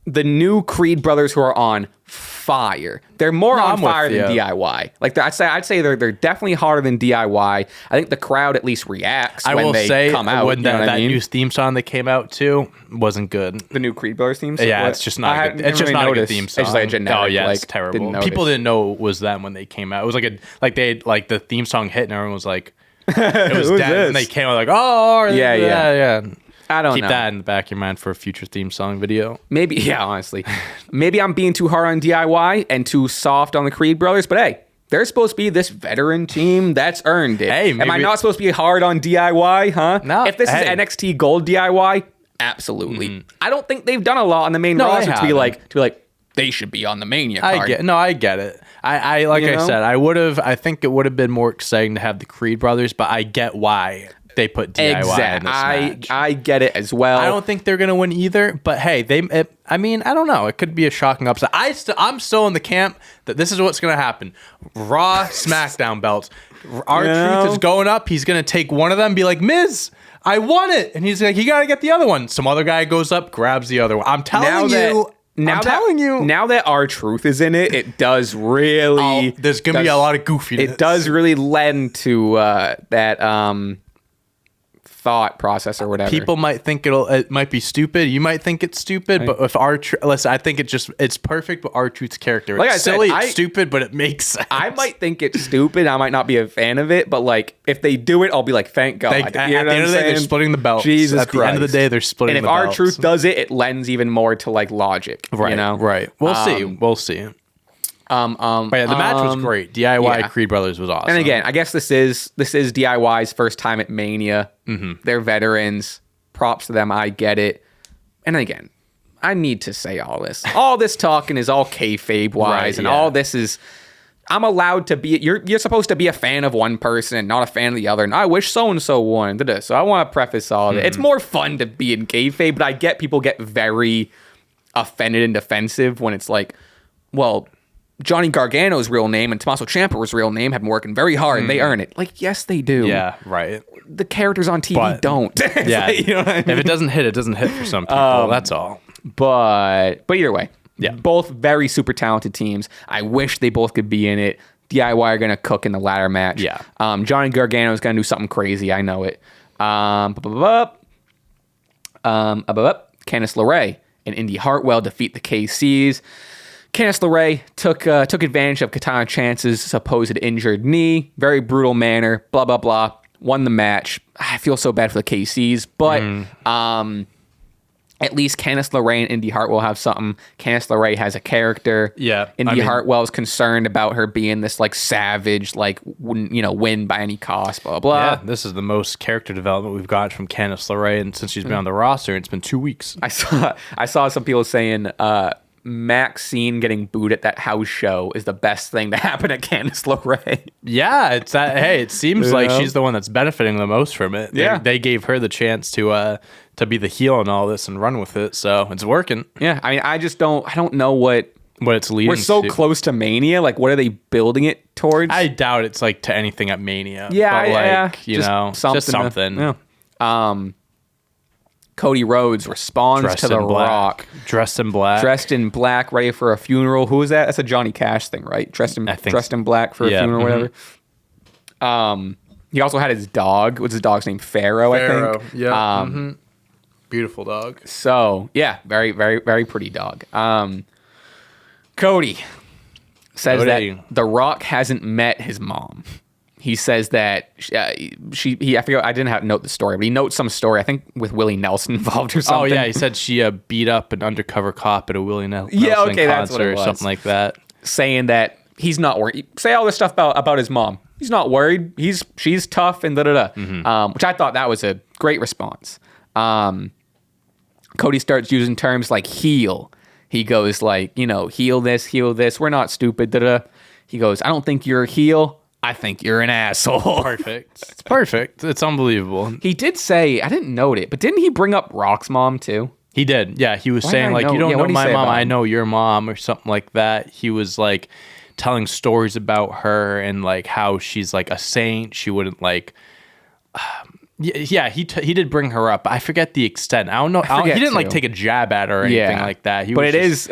the new Creed brothers who are on fire. They're more on fire than DIY. Like I'd say they're definitely harder than DIY. I think the crowd at least reacts when they come out. When that new theme song that came out too wasn't good. The new Creed brothers theme song? Yeah, it's just not good. It's just not a good theme song. It's just like a generic. Oh yeah, it's terrible. People didn't know it was them when they came out. It was like the theme song hit and everyone was like, it was dead. And they came out like, oh yeah. I don't know. Keep that in the back of your mind for a future theme song video. Maybe, honestly. Maybe I'm being too hard on DIY and too soft on the Creed brothers, but hey, they're supposed to be this veteran team that's earned it. Hey, am I not supposed to be hard on DIY, huh? No. If this is NXT Gold DIY, absolutely. I don't think they've done a lot on the main roster to be like, they should be on the Mania card. I get it. I said, I think it would have been more exciting to have the Creed brothers, but I get why they put DIY in this match. I get it as well. I don't think they're going to win either, but hey, I don't know. It could be a shocking upset. I'm still in the camp that this is what's going to happen. Raw SmackDown belts. R-Truth is going up. He's going to take one of them and be like, Miz, I won it. And he's like, you got to get the other one. Some other guy goes up, grabs the other one. I'm telling you. Now that R-Truth is in it, it does really... there's going to be a lot of goofiness. It does really lend to that... thought process or whatever. People might think it might be stupid. You might think it's stupid, but if listen, I think it's perfect. But R-Truth's character, it's silly, it's stupid, but it makes sense. I might think it's stupid. I might not be a fan of it, but like if they do it, I'll be like, thank God. At the end of the day, they're splitting the belts. Jesus Christ. At the end of the day, they're splitting. And if R-Truth does it, it lends even more to like logic. Right. You know? Right. We'll see. But yeah, the match was great. DIY Creed brothers was awesome. And again, I guess this is DIY's first time at Mania. They're veterans. Props to them. I get it. And again, I need to say all this. All this talking is all kayfabe wise, all this is. I'm allowed to be. You're supposed to be a fan of one person and not a fan of the other. And I wish so and so won. So I want to preface all of it. It's more fun to be in kayfabe, but I get people get very offended and defensive when it's like, well, Johnny Gargano's real name and Tommaso Ciampa's real name have been working very hard and they earn it. Like, yes, they do. Yeah, right. The characters on TV don't. Yeah, like, you know what I mean? If it doesn't hit, it doesn't hit for some people. That's all. But either way, both very super talented teams. I wish they both could be in it. DIY are going to cook in the ladder match. Yeah. Johnny Gargano is going to do something crazy. I know it. Candice LeRae and Indy Hartwell defeat the KCs. Candice LeRae took advantage of Katana Chance's supposed injured knee. Very brutal manner. Blah, blah, blah. Won the match. I feel so bad for the KCs, but at least Candice LeRae and Indy Hartwell have something. Candice LeRae has a character. Yeah. Indy Hartwell is concerned about her being this like savage, like wouldn't win by any cost. Blah blah. Yeah, this is the most character development we've got from Candice LeRae, and since she's been on the roster, it's been 2 weeks. I saw some people saying Maxine getting booed at that house show is the best thing to happen at Candice LeRae. Yeah, it's that. Hey, it seems like she's the one that's benefiting the most from it. They gave her the chance to be the heel and all this and run with it, so it's working. Yeah, I mean, I don't know what it's leading. We're so to. close to Mania. Like, what are they building it towards? I doubt it's like to anything at Mania. Yeah, but yeah. Just something. Yeah. Cody Rhodes responds to The Rock. Dressed in black. Dressed in black, ready for a funeral. Who is that? That's a Johnny Cash thing, right? Dressed in black for a funeral or whatever. He also had his dog. What's his dog's name? Pharaoh, I think. Yeah. Beautiful dog. So, yeah, very, very, very pretty dog. Cody says that The Rock hasn't met his mom. He says that I forget, I didn't have to note the story, but he notes some story, I think with Willie Nelson involved or something. Oh, yeah, he said she beat up an undercover cop at a Willie Nelson concert that's what it was. Or something like that. Saying that he's not worried. Say all this stuff about his mom. He's not worried. She's tough and da-da-da. Which I thought that was a great response. Cody starts using terms like heal. He goes like, heal this. We're not stupid. Da-da. He goes, I don't think you're a heel. I think you're an asshole. Perfect. It's perfect. It's unbelievable. He did say, I didn't note it, but didn't he bring up Rock's mom too? He did. Yeah, he was saying like, you don't know my mom, I know your mom or something like that. He was like telling stories about her and like how she's like a saint. She wouldn't like... Yeah, he did bring her up. I forget the extent. I don't know. He didn't like take a jab at her or anything like that. But it is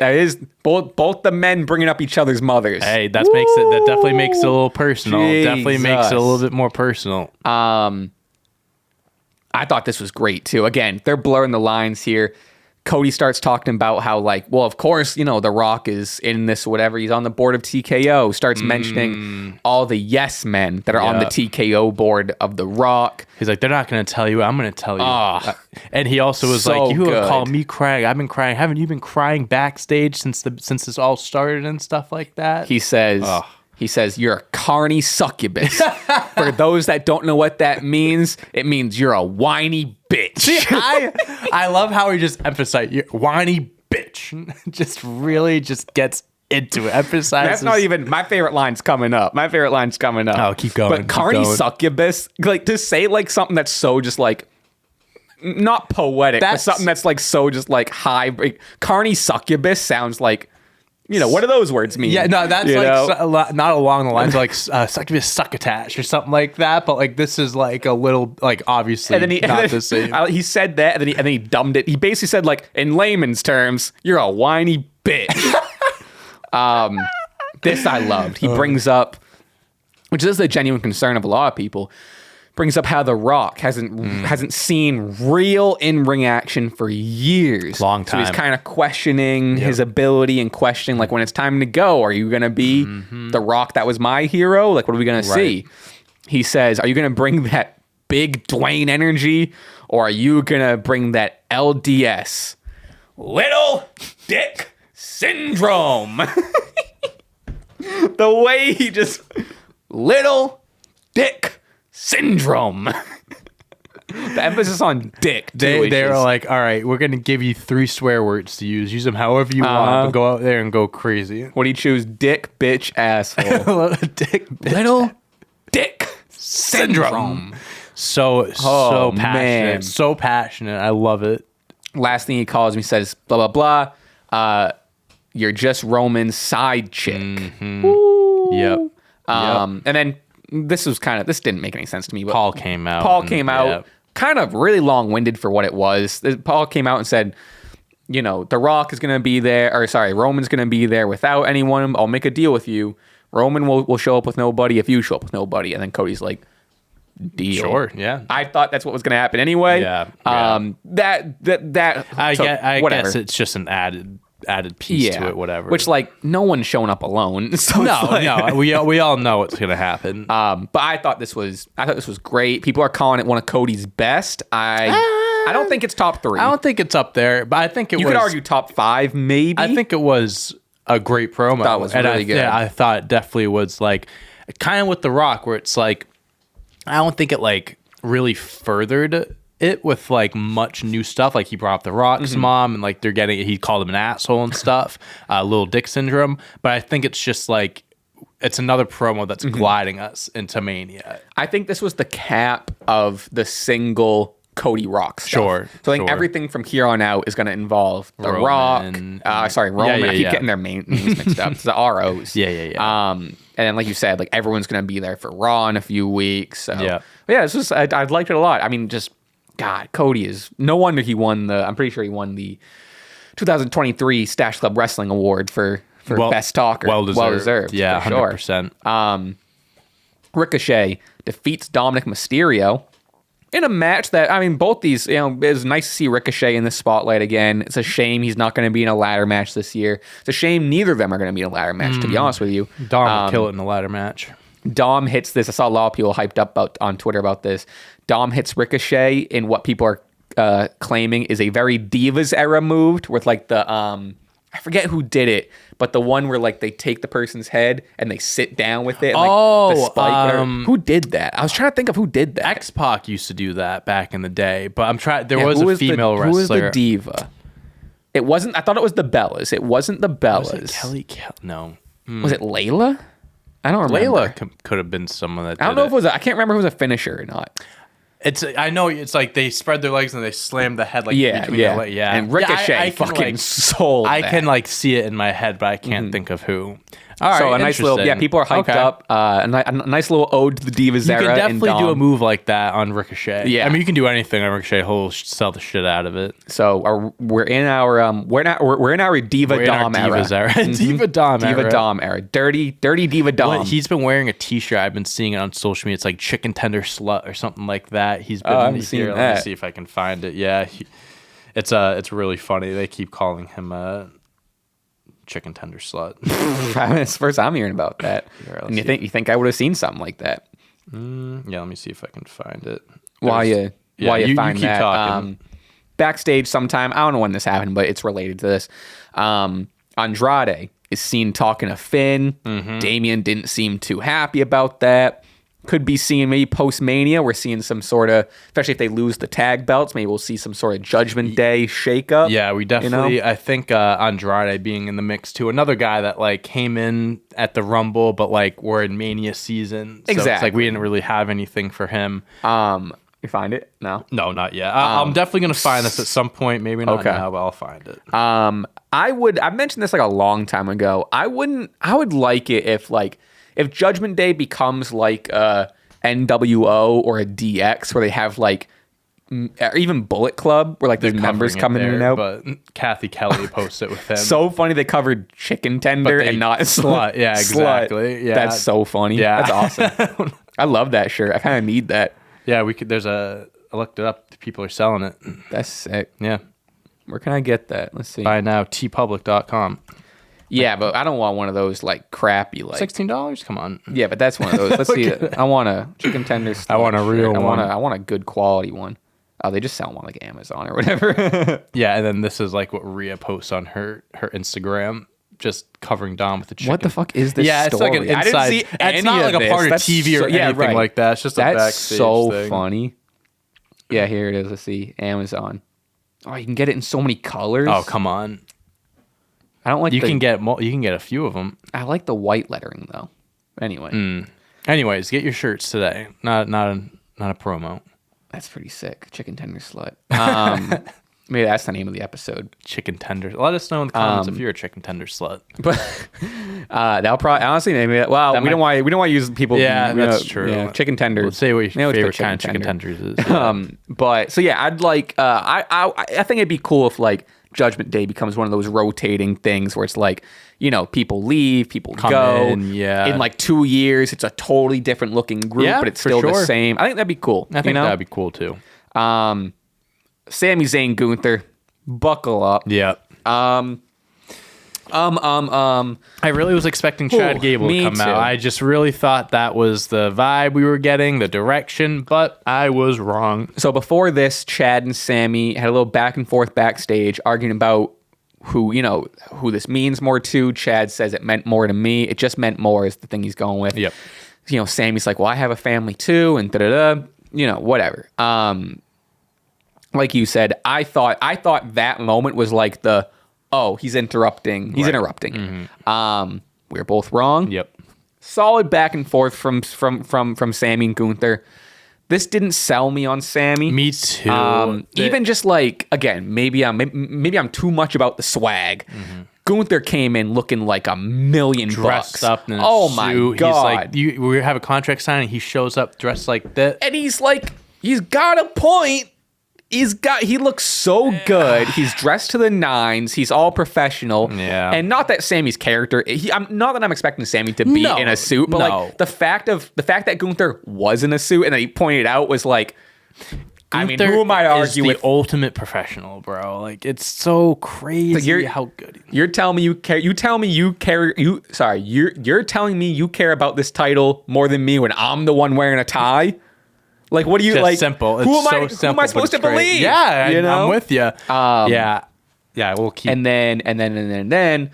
both the men bringing up each other's mothers. Hey, that definitely makes it a little personal. Definitely makes it a little bit more personal. I thought this was great too. Again, they're blurring the lines here. Cody starts talking about how, like, well, of course, The Rock is in this, whatever. He's on the board of TKO. Starts mentioning all the yes men that are on the TKO board of The Rock. He's like, they're not going to tell you. I'm going to tell you. And he also was like, you have called me crying. I've been crying. Haven't you been crying backstage since this all started and stuff like that? He says, you're a carny succubus. For those that don't know what that means, it means you're a whiny bitch. See, I love how he just emphasized, you're whiny bitch. Just really just gets into it. Emphasizes. That's not even, my favorite line's coming up. Oh, keep going. But carny succubus, like to say like something that's so just like, not poetic, but something that's like so just like high. Carny succubus sounds like, what do those words mean? Yeah, no, that's not along the lines of like succotash or something like that, but like this is like a little, like obviously not the same. He said that, and then he dumbed it. He basically said like, in layman's terms, you're a whiny bitch. This I loved. He brings up, which is the genuine concern of a lot of people, brings up how The Rock hasn't seen real in-ring action for years. Long time. So he's kind of questioning his ability and questioning, like, when it's time to go, are you going to be The Rock that was my hero? Like, what are we going to see? He says, are you going to bring that big Dwayne energy, or are you going to bring that LDS? Little Dick Syndrome. The way he just... Little Dick Syndrome. The emphasis on dick. They're like, all right, we're gonna give you 3 swear words to use. Use them however you want. But go out there and go crazy. What do you choose? Dick, bitch, asshole. Dick, bitch. Little Dick Syndrome. So passionate. Man. So passionate. I love it. Last thing he calls me, says blah blah blah. You're just Roman's side chick. Yep. And then. This didn't make any sense to me. But Paul came out. Kind of really long-winded for what it was. Paul came out and said, The Rock is going to be there, Roman's going to be there without anyone. I'll make a deal with you. Roman will show up with nobody if you show up with nobody. And then Cody's like, deal. Sure, yeah. I thought that's what was going to happen anyway. Yeah. I guess it's just an added added piece to it, whatever. Which, like, no one's showing up alone. So no, we all know what's gonna happen. But I thought this was great. People are calling it one of Cody's best. I don't think it's top 3. I don't think it's up there, but I think you could argue top 5, maybe. I think it was a great promo. That was really good. Yeah, I thought it definitely was like kind of with The Rock, where it's like I don't think it like really furthered it with like much new stuff. Like he brought up The Rock's mom, and like he called him an asshole and stuff, little dick syndrome. But I think it's just like it's another promo that's gliding us into Mania. I think this was the cap of the single Cody Rock stuff. Sure. So I think everything from here on out is going to involve The Rock. Roman. I keep getting their names mixed up. It's the ROs. Yeah. And then, like you said, like everyone's going to be there for Raw in a few weeks. So this was I liked it a lot. I mean, just God, Cody is no wonder he won I'm pretty sure he won the 2023 Stache Club Wrestling Award for best talker. Well deserved. Yeah, for 100%. Sure. Ricochet defeats Dominic Mysterio in a match that, I mean, both these, it was nice to see Ricochet in the spotlight again. It's a shame he's not going to be in a ladder match this year. It's a shame neither of them are going to be in a ladder match, to be honest with you. Dom would kill it in a ladder match. Dom hits this. I saw a lot of people hyped up on Twitter about this. Dom hits Ricochet in what people are claiming is a very Divas era move with like the, I forget who did it, but the one where like they take the person's head and they sit down with it. And, like, the spike, who did that? I was trying to think of who did that. X-Pac used to do that back in the day, but I'm trying. There was a female wrestler. Who was the diva? It wasn't. I thought it was the Bellas. It wasn't the Bellas. Was it Kelly? No. Was it Layla? I don't remember. Layla could have been someone that. I don't know if it was. I can't remember if it was a finisher or not. I know it's like they spread their legs and they slam the head like between yeah. their And Ricochet I fucking like, sold. I can like see it in my head, but I can't think of who. All right, so a nice little people are hyped up. A nice little ode to the Divas era. You can definitely do a move like that on Ricochet. Yeah, I mean you can do anything on Ricochet. He'll sell the shit out of it. So we're in our Diva Dom era. Diva Dom era. Dirty Diva Dom. Well, he's been wearing a T-shirt. I've been seeing it on social media. It's like chicken tender slut or something like that. He's been. I've seen that. Let me see if I can find it. Yeah, it's really funny. They keep calling him chicken tender slut. It's the first I'm hearing about that. Here, and you think I would have seen something like that? Yeah, let me see if I can find it. While you find keep that, talking. backstage sometime, I don't know when this happened, but it's related to this. Andrade is seen talking to Finn. Damian didn't seem too happy about that. Could be seeing maybe post-Mania, we're seeing some sort of, especially if they lose the tag belts, maybe we'll see some sort of Judgment Day shakeup. Yeah, we definitely, I think Andrade being in the mix too. Another guy that like came in at the Rumble, but like we're in Mania season. So exactly. It's like we didn't really have anything for him. You find it? No, not yet. I'm definitely going to find this at some point. Maybe not now, but I'll find it. I mentioned this like a long time ago. I would like it if Judgment Day becomes like a NWO or a DX where they have like or even Bullet Club where like there's members coming in and out. But Kathy Kelly posts it with him. So funny they covered chicken tender and not slut. Yeah, exactly. Slut. Yeah, that's so funny. Yeah, that's awesome. I love that shirt. I kind of need that. Yeah, we could. I looked it up. People are selling it. That's sick. Yeah. Where can I get that? Let's see. Buy now. tpublic.com. Yeah, but I don't want one of those like crappy like $16. Come on. Yeah, but that's one of those. Let's see. I want a chicken tender. I want a real one. I want a good quality one. Oh, they just sell them on like Amazon or whatever. Yeah, and then this is like what Rhea posts on her Instagram, just covering Dom with the chicken. What the fuck is this? Yeah, story? It's like an inside. I didn't see it's not like a part of TV or anything like that. It's just a backstage so thing. Funny. Yeah, here it is. Let's see, Amazon. Oh, you can get it in so many colors. Oh, come on. I don't like. You can get a few of them. I like the white lettering though. Anyway. Anyways, get your shirts today. Not a promo. That's pretty sick. Chicken tender slut. Maybe that's the name of the episode. Chicken tender. Let us know in the comments if you're a chicken tender slut. But that'll probably honestly maybe. Well, we don't want to use people. Yeah, that's true. Yeah, chicken tenders. Let's say what your favorite kind of chicken tenders is. Yeah. But so yeah, I'd like. I think it'd be cool if like Judgment Day becomes one of those rotating things where it's like, people leave, people go. In like 2 years, it's a totally different looking group, but it's still the same. I think that'd be cool. I think that'd be cool too. Samy Zayn, Gunther, buckle up. Yeah. I really was expecting Chad Gable to come out. I just really thought that was the vibe we were getting, the direction, but I was wrong. So before this, Chad and Samy had a little back and forth backstage arguing about who this means more to. Chad says it meant more to me. It just meant more is the thing he's going with. Yep. Sammy's like, well, I have a family too, and da-da-da, whatever. Like you said, I thought that moment was like he's interrupting. He's interrupting. Mm-hmm. We were both wrong. Yep. Solid back and forth from Samy and Gunther. This didn't sell me on Samy. Me too. Even just like, again, maybe I'm too much about the swag. Mm-hmm. Gunther came in looking like $1 million dressed up in a suit. My God. He's like, we have a contract signing. He shows up dressed like that. And he's like, he's got a point. He looks so good. He's dressed to the nines. He's all professional. Yeah. And not that Sammy's character. I'm expecting Samy to be in a suit, but like the fact that Gunther was in a suit and that he pointed out was like, Gunther who am I to argue with? The ultimate professional, bro. Like, it's so crazy how good he is. You're telling me you care. You tell me you care. You're telling me you care about this title more than me when I'm the one wearing a tie. Like, what do you just like? Simple. Who am I supposed to believe? Yeah, I'm with you. Yeah, we'll keep. And then.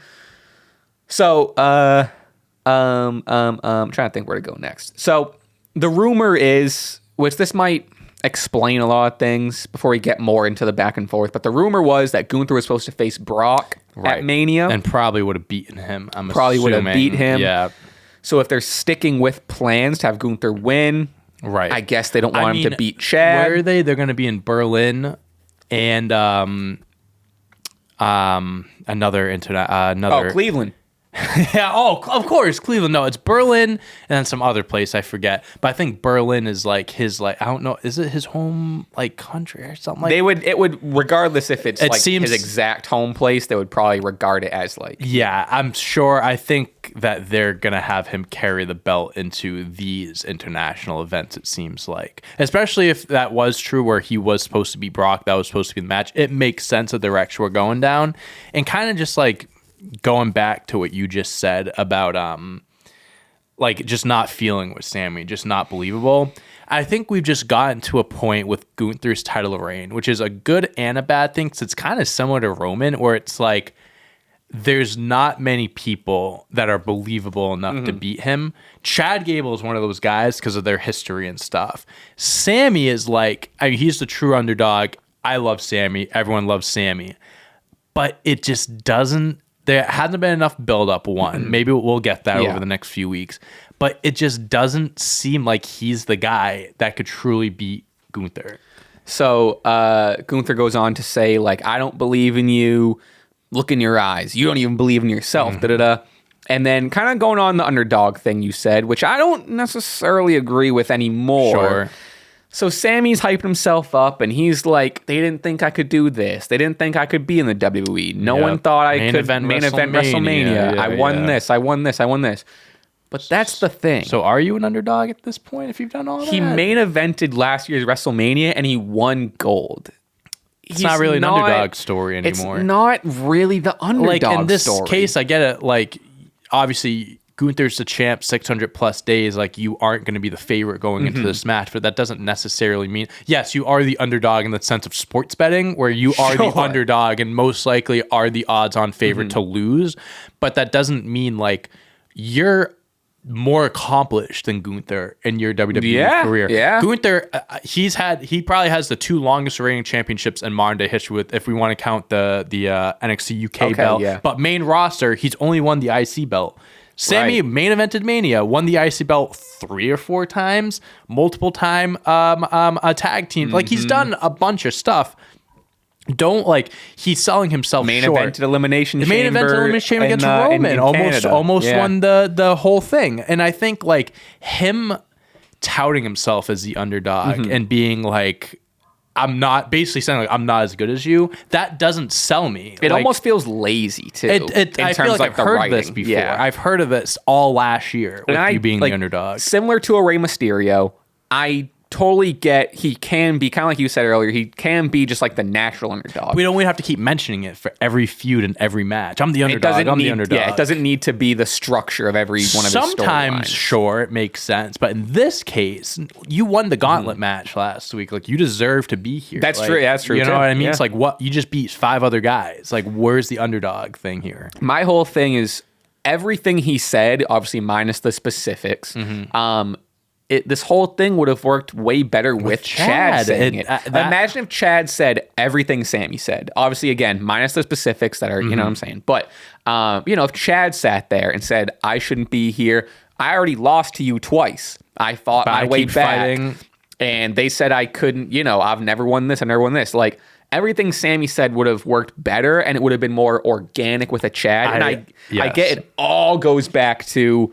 So, I'm trying to think where to go next. So, the rumor is, which this might explain a lot of things before we get more into the back and forth, but the rumor was that Gunther was supposed to face Brock at Mania, and probably would have beaten him. Would have beat him. Yeah. So if they're sticking with plans to have Gunther win. Right. I guess they don't want him to beat Chad. Where are they? They're going to be in Berlin and another Cleveland. Yeah. Oh, of course, Cleveland. No, it's Berlin and then some other place I forget. But I think Berlin is like his I don't know. Is it his home country or something? It would regardless if it's his exact home place. They would probably regard it as Yeah, I'm sure. I think that they're gonna have him carry the belt into these international events. It seems like, especially if that was true, where he was supposed to be Brock, that was supposed to be the match. It makes sense of the direction we're going down, and kind of just going back to what you just said about just not feeling with Samy, just not believable. I think we've just gotten to a point with Gunther's title reign, which is a good and a bad thing, because it's kind of similar to Roman, where it's like there's not many people that are believable enough to beat him. Chad Gable is one of those guys because of their history and stuff. Samy is he's the true underdog. I love Samy. Everyone loves Samy. But it just doesn't. There hasn't been enough build-up, one. Maybe we'll get that over the next few weeks. But it just doesn't seem like he's the guy that could truly beat Gunther. So Gunther goes on to say, I don't believe in you. Look in your eyes. You don't even believe in yourself. Da-da-da. And then kind of going on the underdog thing you said, which I don't necessarily agree with anymore. Sure. So Sammy's hyping himself up, and he's like, they didn't think I could do this. They didn't think I could be in the WWE. No one thought I could main event WrestleMania. I won this. I won this. But that's the thing. So are you an underdog at this point if you've done all that? He main evented last year's WrestleMania, and he won gold. It's not really an underdog story anymore. It's not really the underdog story. In this case, I get it. Obviously, Gunther's the champ 600 plus days. You aren't going to be the favorite going into this match, but that doesn't necessarily mean, yes, you are the underdog in the sense of sports betting, where you are the underdog and most likely are the odds on favorite to lose. But that doesn't mean you're more accomplished than Gunther in your WWE career. Yeah. Gunther, he probably has the 2 longest reigning championships in modern day history, with, if we want to count the NXT UK belt. Yeah. But main roster, he's only won the IC belt. Samy main evented Mania, won the IC belt 3 or 4 times, multiple time a tag team. He's done a bunch of stuff. Don't he's selling himself main short. Evented elimination the chamber. Main evented elimination chamber against Roman. Almost won the whole thing. And I think him touting himself as the underdog and being I'm not, basically saying I'm not as good as you, that doesn't sell me. It almost feels lazy too. I feel I've heard this before. Yeah. I've heard of this all last year with you being the underdog. Similar to a Rey Mysterio, I totally get he can be kind of like you said earlier. He can be just like the natural underdog. We don't have to keep mentioning it for every feud and every match. I'm the underdog. I'm the underdog. Yeah, it doesn't need to be the structure of every one of his storylines. Sometimes, sure, it makes sense, but in this case, you won the gauntlet match last week. Like, you deserve to be here. That's true. Yeah, that's true. You know too. what I mean? Yeah. It's like, what, you just beat 5 other guys. Like, where's the underdog thing here? My whole thing is everything he said, obviously minus the specifics. This whole thing would have worked way better with Chad saying it. Imagine if Chad said everything Samy said. Obviously, again, minus the specifics that are, you know what I'm saying. But, if Chad sat there and said, I shouldn't be here. I already lost to you twice. I fought my way back. Fighting. And they said I couldn't, I've never won this. I've never won this. Like, everything Samy said would have worked better, and it would have been more organic with a Chad. And I get it all goes back to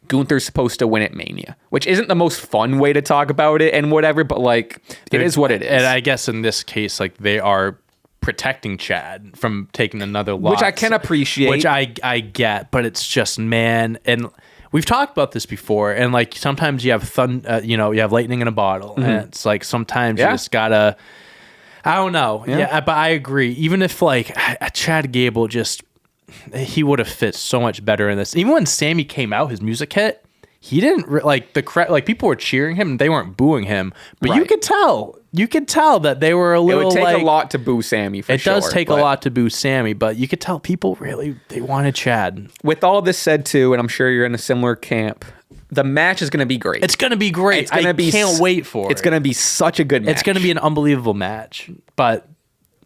Gunther's supposed to win at Mania, which isn't the most fun way to talk about it and whatever, but like it is what it is. And I guess in this case, like they are protecting Chad from taking another loss, which I can appreciate, which I get, but it's just, man, and we've talked about this before, and like sometimes you have you have lightning in a bottle, and it's like sometimes you just gotta, I don't know, but I agree. Even if like Chad Gable he would have fit so much better in this. Even when Samy came out, his music hit, he didn't like people were cheering him and they weren't booing him, but you could tell that they were a little. It would take a lot to boo Samy. It does take a lot to boo Samy, but you could tell people really they wanted Chad. With all this said too, and I'm sure you're in a similar camp, the match is going to be great. It's going to be great. I can't wait for it. It's going to be such a good match. It's going to be an unbelievable match, but.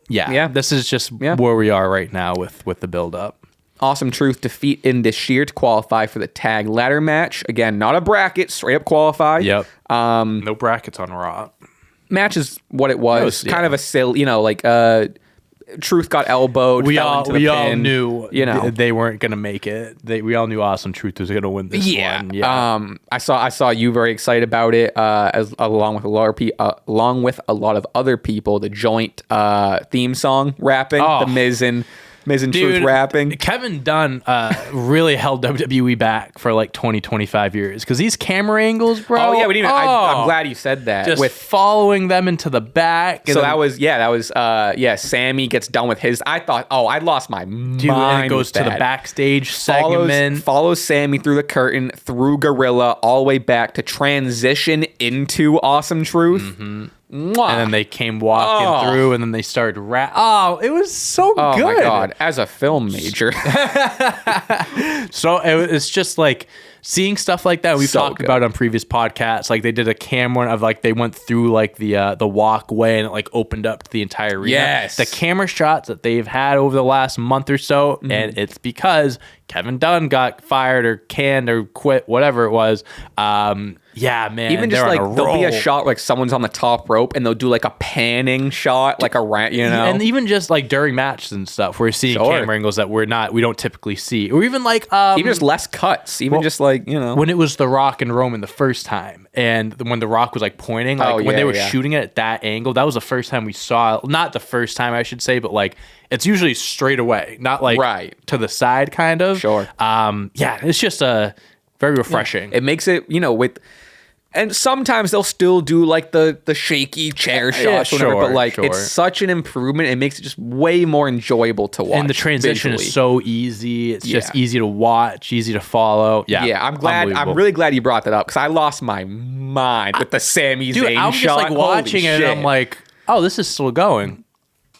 Yeah, this is just where we are right now with the build-up. Awesome Truth defeat Indus to qualify for the tag ladder match. Again, not a bracket, straight up qualify. Yep. No brackets on Raw. Match is what it was. Kind of a silly, Truth got elbowed. We all knew they weren't going to make it. We all knew Awesome Truth was going to win this one. Yeah. I saw you very excited about it, along with a lot of other people. The joint theme song rapping, the Miz and Truth rapping. Kevin Dunn really held WWE back for like 20-25 years because these camera angles, bro. Oh yeah, we didn't. I'm glad you said that. Just with following them into the back. So that was Samy gets done with his. I thought, I lost my mind. And it goes to the backstage segment. Follows Samy through the curtain, through Gorilla, all the way back to transition into Awesome Truth. And then they came walking through, and then they started it was so good. Oh my god! As a film major, so it's just like seeing stuff like that. We've talked about on previous podcasts. Like they did a camera of like they went through like the walkway, and it like opened up to the entire arena. Yes, the camera shots that they've had over the last month or so, and it's because Kevin Dunn got fired or canned or quit, whatever it was. Yeah, man. Even just like there'll be a shot like someone's on the top rope and they'll do like a panning shot, like a rant, And even just like during matches and stuff, we're seeing camera angles that we don't typically see, or even like even just less cuts, even just like when it was The Rock and Roman the first time, and when The Rock was like pointing, like when they were shooting it at that angle, that was the first time we saw. Not the first time, I should say, but like it's usually straight away, not like to the side, kind of. Sure. It's just very refreshing. It makes it and sometimes they'll still do like the shaky chair shots, but like it's such an improvement. It makes it just way more enjoyable to watch. And the transition is so easy. It's just easy to watch, easy to follow. Yeah, I'm really glad you brought that up because I lost my mind with the Samy Zayn I'm shot. Just like watching it, and I'm like, this is still going.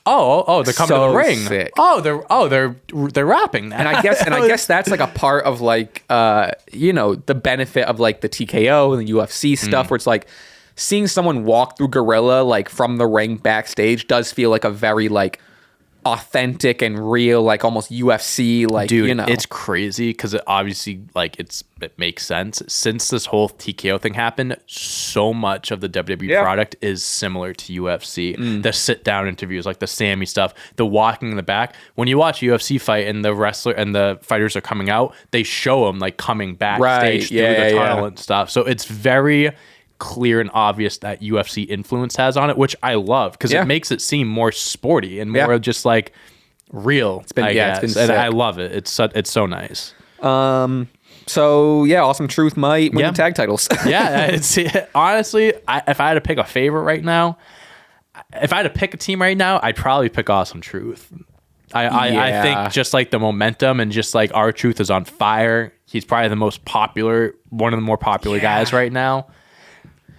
Oh, they're coming to the ring. Sick. They're rapping that. And I guess that's like a part of like the benefit of like the TKO and the UFC stuff where it's like seeing someone walk through Gorilla like from the ring backstage does feel like a very like authentic and real, like almost UFC, like, dude, it's crazy because it obviously like it makes sense. Since this whole TKO thing happened, so much of the WWE product is similar to UFC. The sit down interviews, like the Samy stuff, the walking in the back. When you watch a UFC fight and the wrestler and the fighters are coming out, they show them like coming backstage through the tunnel and stuff. So it's very clear and obvious that UFC influence has on it, which I love because it makes it seem more sporty and more just like real. It's been sick. I love it. It's so nice. So yeah, Awesome Truth might win the tag titles. Yeah, honestly, if I had to pick a favorite right now, if I had to pick a team right now, I'd probably pick Awesome Truth. I think just like the momentum and just like R-Truth is on fire. He's probably the most popular, one of the more popular guys right now.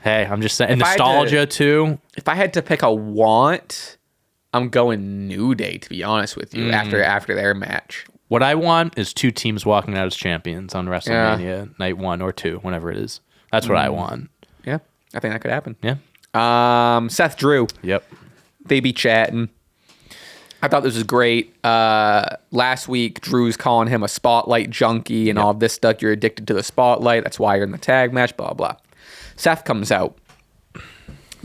Hey, I'm just saying, and nostalgia too. If I had to pick a want, I'm going New Day, to be honest with you, after their match. What I want is 2 teams walking out as champions on WrestleMania night 1 or 2, whenever it is. That's what I want. Yeah, I think that could happen. Yeah. Seth Drew. Yep. They be chatting. I thought this was great. Last week, Drew's calling him a spotlight junkie and all of this stuff. You're addicted to the spotlight. That's why you're in the tag match, blah, blah. Seth comes out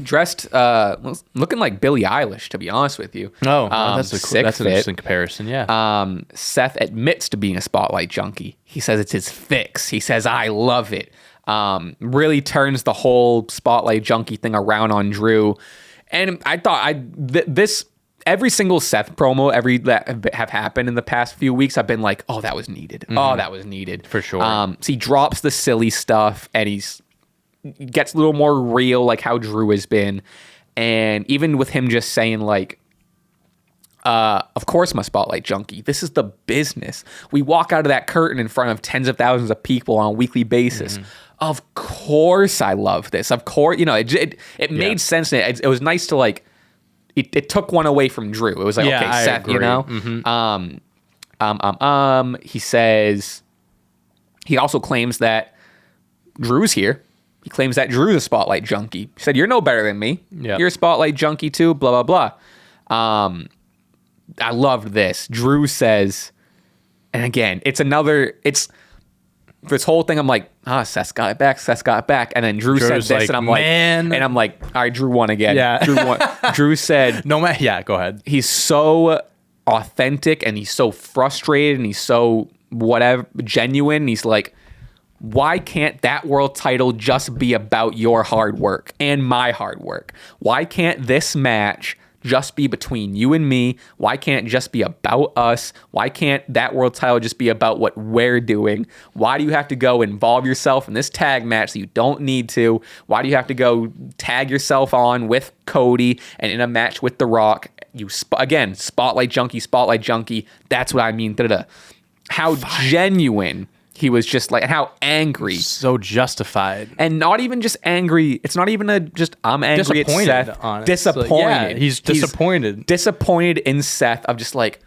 dressed, looking like Billie Eilish, to be honest with you. That's an interesting comparison, yeah. Seth admits to being a spotlight junkie. He says it's his fix. He says, I love it. Really turns the whole spotlight junkie thing around on Drew. And I thought every single Seth promo that have happened in the past few weeks, I've been like, oh, that was needed. Oh, that was needed. For sure. So he drops the silly stuff and gets a little more real, like how Drew has been. And even with him just saying like, of course I'm a spotlight junkie. This is the business. We walk out of that curtain in front of tens of thousands of people on a weekly basis. Of course I love this. Of course, it made sense. It was nice to like, it took one away from Drew. It was like, okay, I Seth, agree. He says, he also claims that Drew's here. He claims that Drew's a spotlight junkie. He said, you're no better than me. Yep. You're a spotlight junkie too, blah, blah, blah. I loved this. Drew says, and again, it's this whole thing. I'm like, Seth's got it back. Seth's got it back. And then Drew said this, like, and I'm man. like, and I'm like, all right, Drew won again. Yeah. Drew won. Drew said, no man. Yeah, go ahead. He's so authentic and he's so frustrated and he's so whatever genuine. He's like, why can't that world title just be about your hard work and my hard work? Why can't this match just be between you and me? Why can't it just be about us? Why can't that world title just be about what we're doing? Why do you have to go involve yourself in this tag match that you don't need to? Why do you have to go tag yourself on with Cody and in a match with The Rock? Again, spotlight junkie. That's what I mean. How genuine he was, just like, how angry. So justified. And not even just angry. It's not even I'm angry at Seth. Honestly. Disappointed. Yeah, he's disappointed. Disappointed in Seth of just like,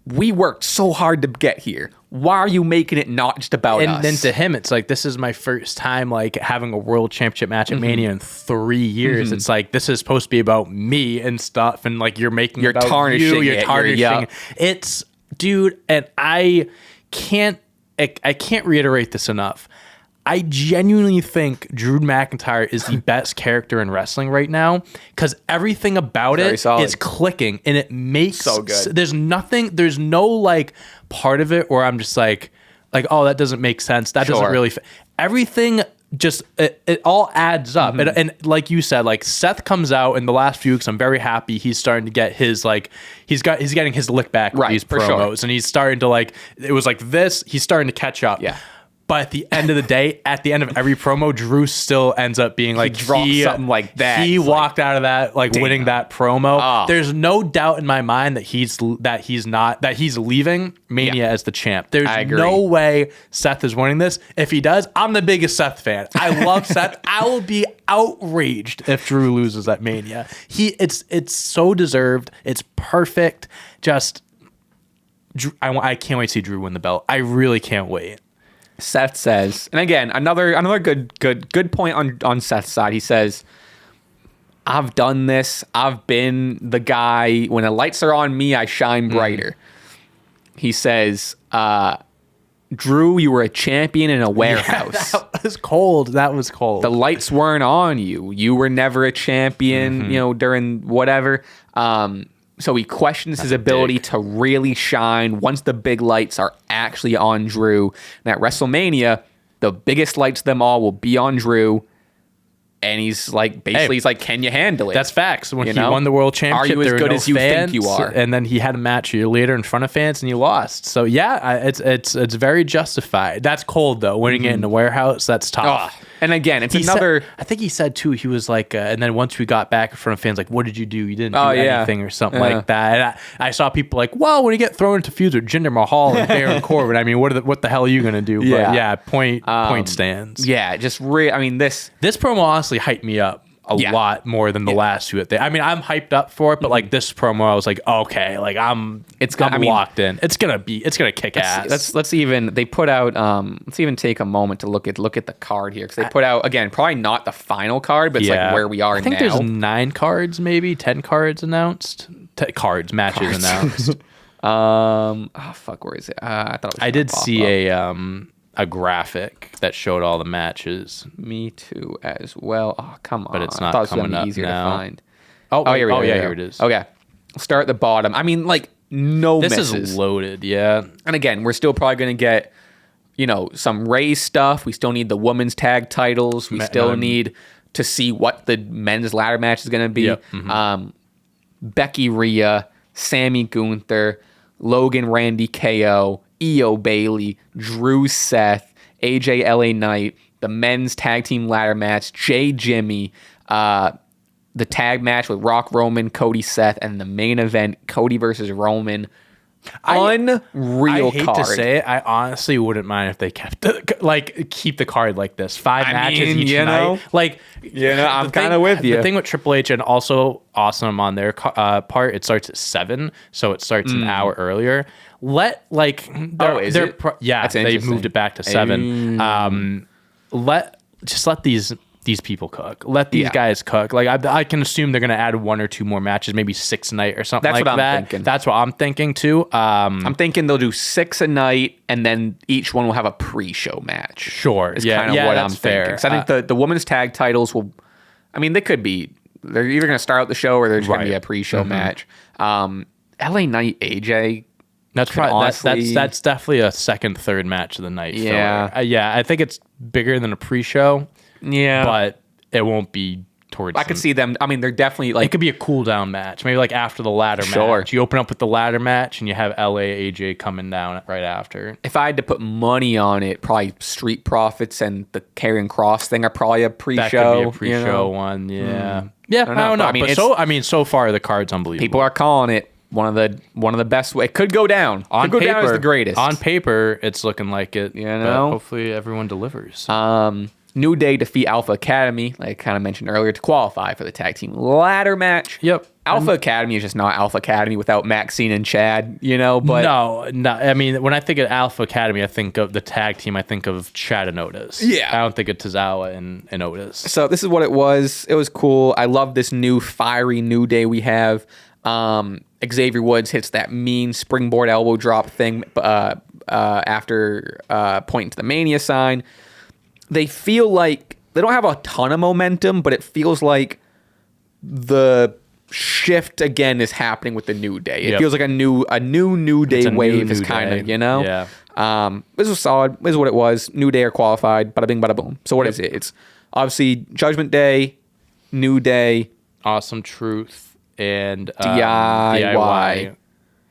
we worked so hard to get here. Why are you making it not just about us? And then to him, it's like, this is my first time like having a world championship match at Mania in 3 years. It's like, this is supposed to be about me and stuff. And like, you're about tarnishing you're tarnishing. It's, dude, and I can't reiterate this enough. I genuinely think Drew McIntyre is the best character in wrestling right now because everything about it is clicking and it makes so good. There's no like part of it where I'm just like, oh, that doesn't make sense. That doesn't really everything just it all adds up. And like you said, like Seth comes out in the last few weeks, I'm very happy he's starting to get his like he's getting his lick back with these promos and he's starting to like, it was like this, he's starting to catch up. Yeah. But at the end of the day, at the end of every promo, Drew still ends up being like, he something like that. He walked out of that like winning that promo. There's no doubt in my mind that he's leaving Mania as the champ. There's no way Seth is winning this. If he does, I'm the biggest Seth fan. I love Seth. I will be outraged if Drew loses at Mania. It's so deserved. It's perfect. Just I can't wait to see Drew win the belt. I really can't wait. Seth says, and again, another good point on Seth's side. He says, I've done this. I've been the guy. When the lights are on me, I shine brighter. He says, Drew, you were a champion in a warehouse. That was cold. The lights weren't on you. You were never a champion, during whatever. So he questions his ability to really shine once the big lights are actually on Drew. And at WrestleMania, the biggest lights of them all will be on Drew. And he's like, basically, he's like, can you handle it? That's facts. When You he know? won the world championship, Are you as there were good no as you think you fans, are? And then he had a match a year later in front of fans, and you lost. So yeah, it's very justified. That's cold though. Winning it in the warehouse, that's tough. Oh, and again, it's another. I think he said too. He was like, and then once we got back in front of fans, like, what did you do? You didn't do anything or something like that. And I saw people like, well, when you get thrown into feuds with Jinder Mahal and Baron Corbin, I mean, what the hell are you gonna do? Yeah. But yeah, point stands. Yeah, just I mean, this promo honestly hyped me up a lot more than the last two. I mean, I'm hyped up for it, but like this promo, I was like, okay, like I'm locked in. It's gonna kick ass. Let's even they put out. Let's even take a moment to look at the card here, because they put out, again, probably not the final card, but it's like where we are now. I think there's 9 cards, maybe 10 cards announced. Matches announced. Where is it? I thought it was I did see up. a graphic that showed all the matches. Me too, as well. Oh, come on! But it's not I thought it was coming gonna up be easier now. to find. Here it is. Okay, we'll start at the bottom. I mean, like, no misses. This is loaded, yeah. And again, we're still probably gonna get, some Ray stuff. We still need the women's tag titles. We still need to see what the men's ladder match is gonna be. Yep. Mm-hmm. Becky, Rhea, Sammy, Gunther, Logan, Randy, KO, Io, Bayley, Drew, Seth, AJ, LA Knight, the men's tag team ladder match, Jay, Jimmy, the tag match with Rock, Roman, Cody, Seth, and the main event, Cody versus Roman. Unreal I hate card. to say it, I honestly wouldn't mind if they kept keep the card like this. 5 matches each night. I'm kind of with you. The thing with Triple H, and also awesome on their part, it starts at 7, so it starts an hour earlier. Let Is it? That's they interesting. moved it back to 7. Let these people cook. Let these guys cook. Like I can assume they're gonna add 1 or 2 more matches, maybe 6 a night or something. That's like what I'm that. thinking. That's what I'm thinking too. I'm thinking they'll do 6 a night, and then each one will have a pre-show match. Sure, Is kind of what I'm fair. thinking. So I think the women's tag titles will. I mean, they could be. They're either going to start out the show, or there's going to be a pre-show match. LA Knight, AJ. That's probably that's definitely a second, third match of the night. Yeah, I think it's bigger than a pre-show. Yeah, but it won't be towards. I could see them. I mean, they're definitely like, it could be a cool down match, maybe like after the ladder match. You open up with the ladder match, and you have LA AJ coming down right after. If I had to put money on it, probably Street Profits and the Karrion Cross thing are probably a pre-show. That could be a pre-show one. Yeah, I don't know. I mean, so far the card's unbelievable. People are calling it one of the best. It could go down. On could paper, go down as the greatest. On paper, it's looking like it. But hopefully everyone delivers. New Day defeat Alpha Academy, like I kind of mentioned earlier, to qualify for the tag team ladder match. Yep. Alpha Academy is just not Alpha Academy without Maxine and Chad, but no. I mean, when I think of Alpha Academy, I think of the tag team. I think of Chad and Otis. Yeah. I don't think of Tozawa and Otis. So this is what it was. It was cool. I love this new fiery New Day we have. Xavier Woods hits that mean springboard elbow drop thing after pointing to the Mania sign. They feel like they don't have a ton of momentum, but it feels like the shift again is happening with the New Day. It feels like a new New Day wave is kind of, Yeah. This was solid. This is what it was. New Day are qualified. Bada bing, bada boom. So what is it? It's obviously Judgment Day, New Day, Awesome Truth, and DIY.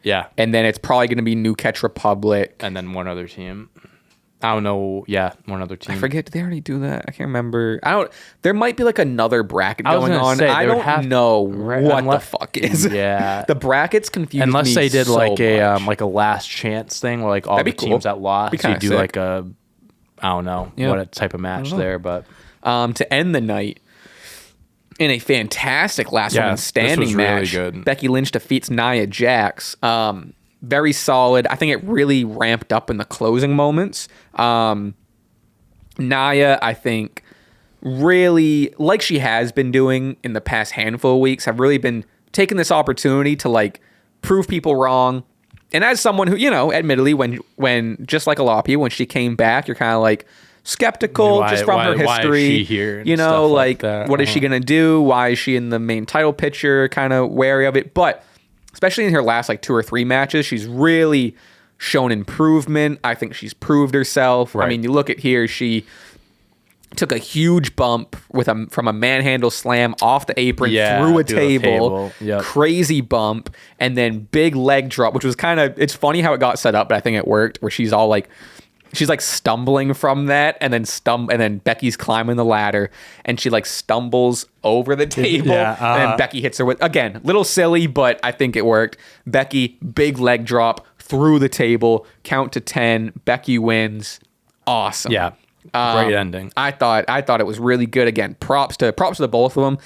Yeah. And then it's probably going to be New Catch Republic. And then one other team. I don't know. Yeah, one other team. I forget. Did they already do that? I can't remember. There might be like another bracket going on. I don't know what the fuck is. Yeah, the brackets confuse me. Unless they did so like a much. like a last chance thing, where like all the teams that lost, you do like a, I don't know what a type of match there, but to end the night in a fantastic last woman standing match, really good. Becky Lynch defeats Nia Jax. Very solid. I think it really ramped up in the closing moments. Nia, I think, really, like she has been doing in the past handful of weeks, have really been taking this opportunity to like prove people wrong. And as someone who, admittedly, when just like a lot of people, when she came back, you're kind of like skeptical just from her history. Why is she here? What is she gonna do? Why is she in the main title picture? Kind of wary of it, but especially in her last like 2 or 3 matches, she's really shown improvement. I think she's proved herself. Right. I mean, you look at here, she took a huge bump from a manhandle slam off the apron through a table. Yep. Crazy bump, and then big leg drop, which was it's funny how it got set up, but I think it worked, where she's all like stumbling from that, and then Becky's climbing the ladder, and she like stumbles over the table, and then Becky hits her with, again, little silly, but I think it worked. Becky, big leg drop through the table, count to 10. Becky wins. Awesome. Yeah. Great ending. I thought it was really good. Again, props to the both of them,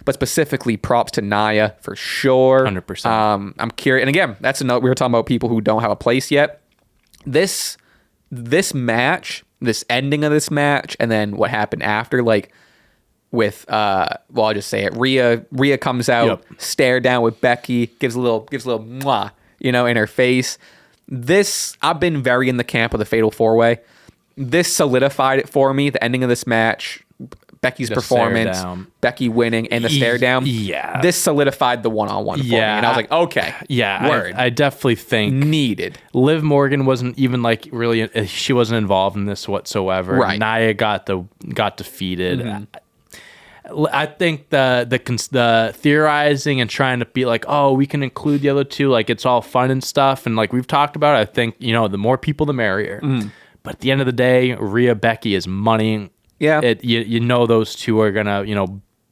but specifically props to Nia for sure. 100%. I'm curious, and again, that's another. We were talking about people who don't have a place yet. This match, this ending of this match, and then what happened after, like with I'll just say it. Rhea comes out, stare down with Becky, gives a little mwah, in her face. This, I've been very in the camp of the Fatal 4-Way. This solidified it for me. The ending of this match, Becky's performance, Becky winning, and the stare down. Yeah. This solidified the one-on-one for me. And I was like, okay. Yeah. Word. I definitely think needed. Liv Morgan wasn't even like really, she wasn't involved in this whatsoever. Right. Nia got defeated. Mm-hmm. I think the theorizing and trying to be like, oh, we can include the other two, like it's all fun and stuff. And like we've talked about, I think, the more people, the merrier. But at the end of the day, Rhea Becky is money. Yeah. Those two are gonna,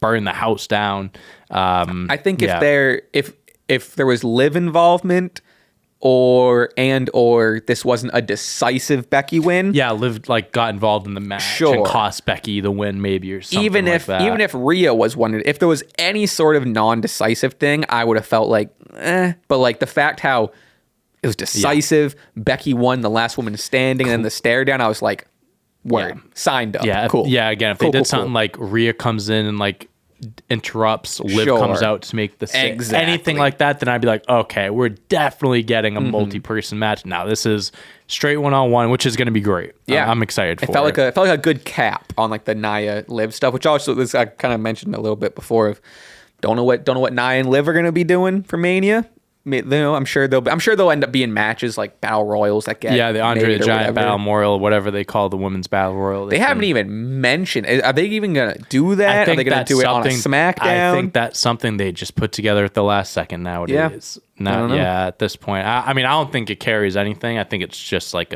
burn the house down. I think if there was Liv involvement or this wasn't a decisive Becky win. Yeah, Liv got involved in the match and cost Becky the win maybe, or something even if Rhea was one, if there was any sort of non-decisive thing, I would have felt like but like the fact how it was decisive, Becky won, the last woman standing, and then the stare down, I was like, word, signed up. Yeah, cool. Yeah, again, if they did something like Rhea comes in and like interrupts, Liv comes out to make the anything like that, then I'd be like, okay, we're definitely getting a multi-person match. Now this is straight one-on-one, which is going to be great. Yeah, I'm excited for it. It felt like a good cap on like the Nia Liv stuff, which also I kind of mentioned a little bit before. Of don't know what Nia and Liv are going to be doing for Mania. I'm sure they'll end up being matches like battle royals that get the Andre the Giant battle royal, whatever they call the women's battle royal. They haven't even mentioned. Are they even gonna do that? Are they gonna do it on a SmackDown? I think that's something they just put together at the last second nowadays. At this point, I mean, I don't think it carries anything. I think it's just like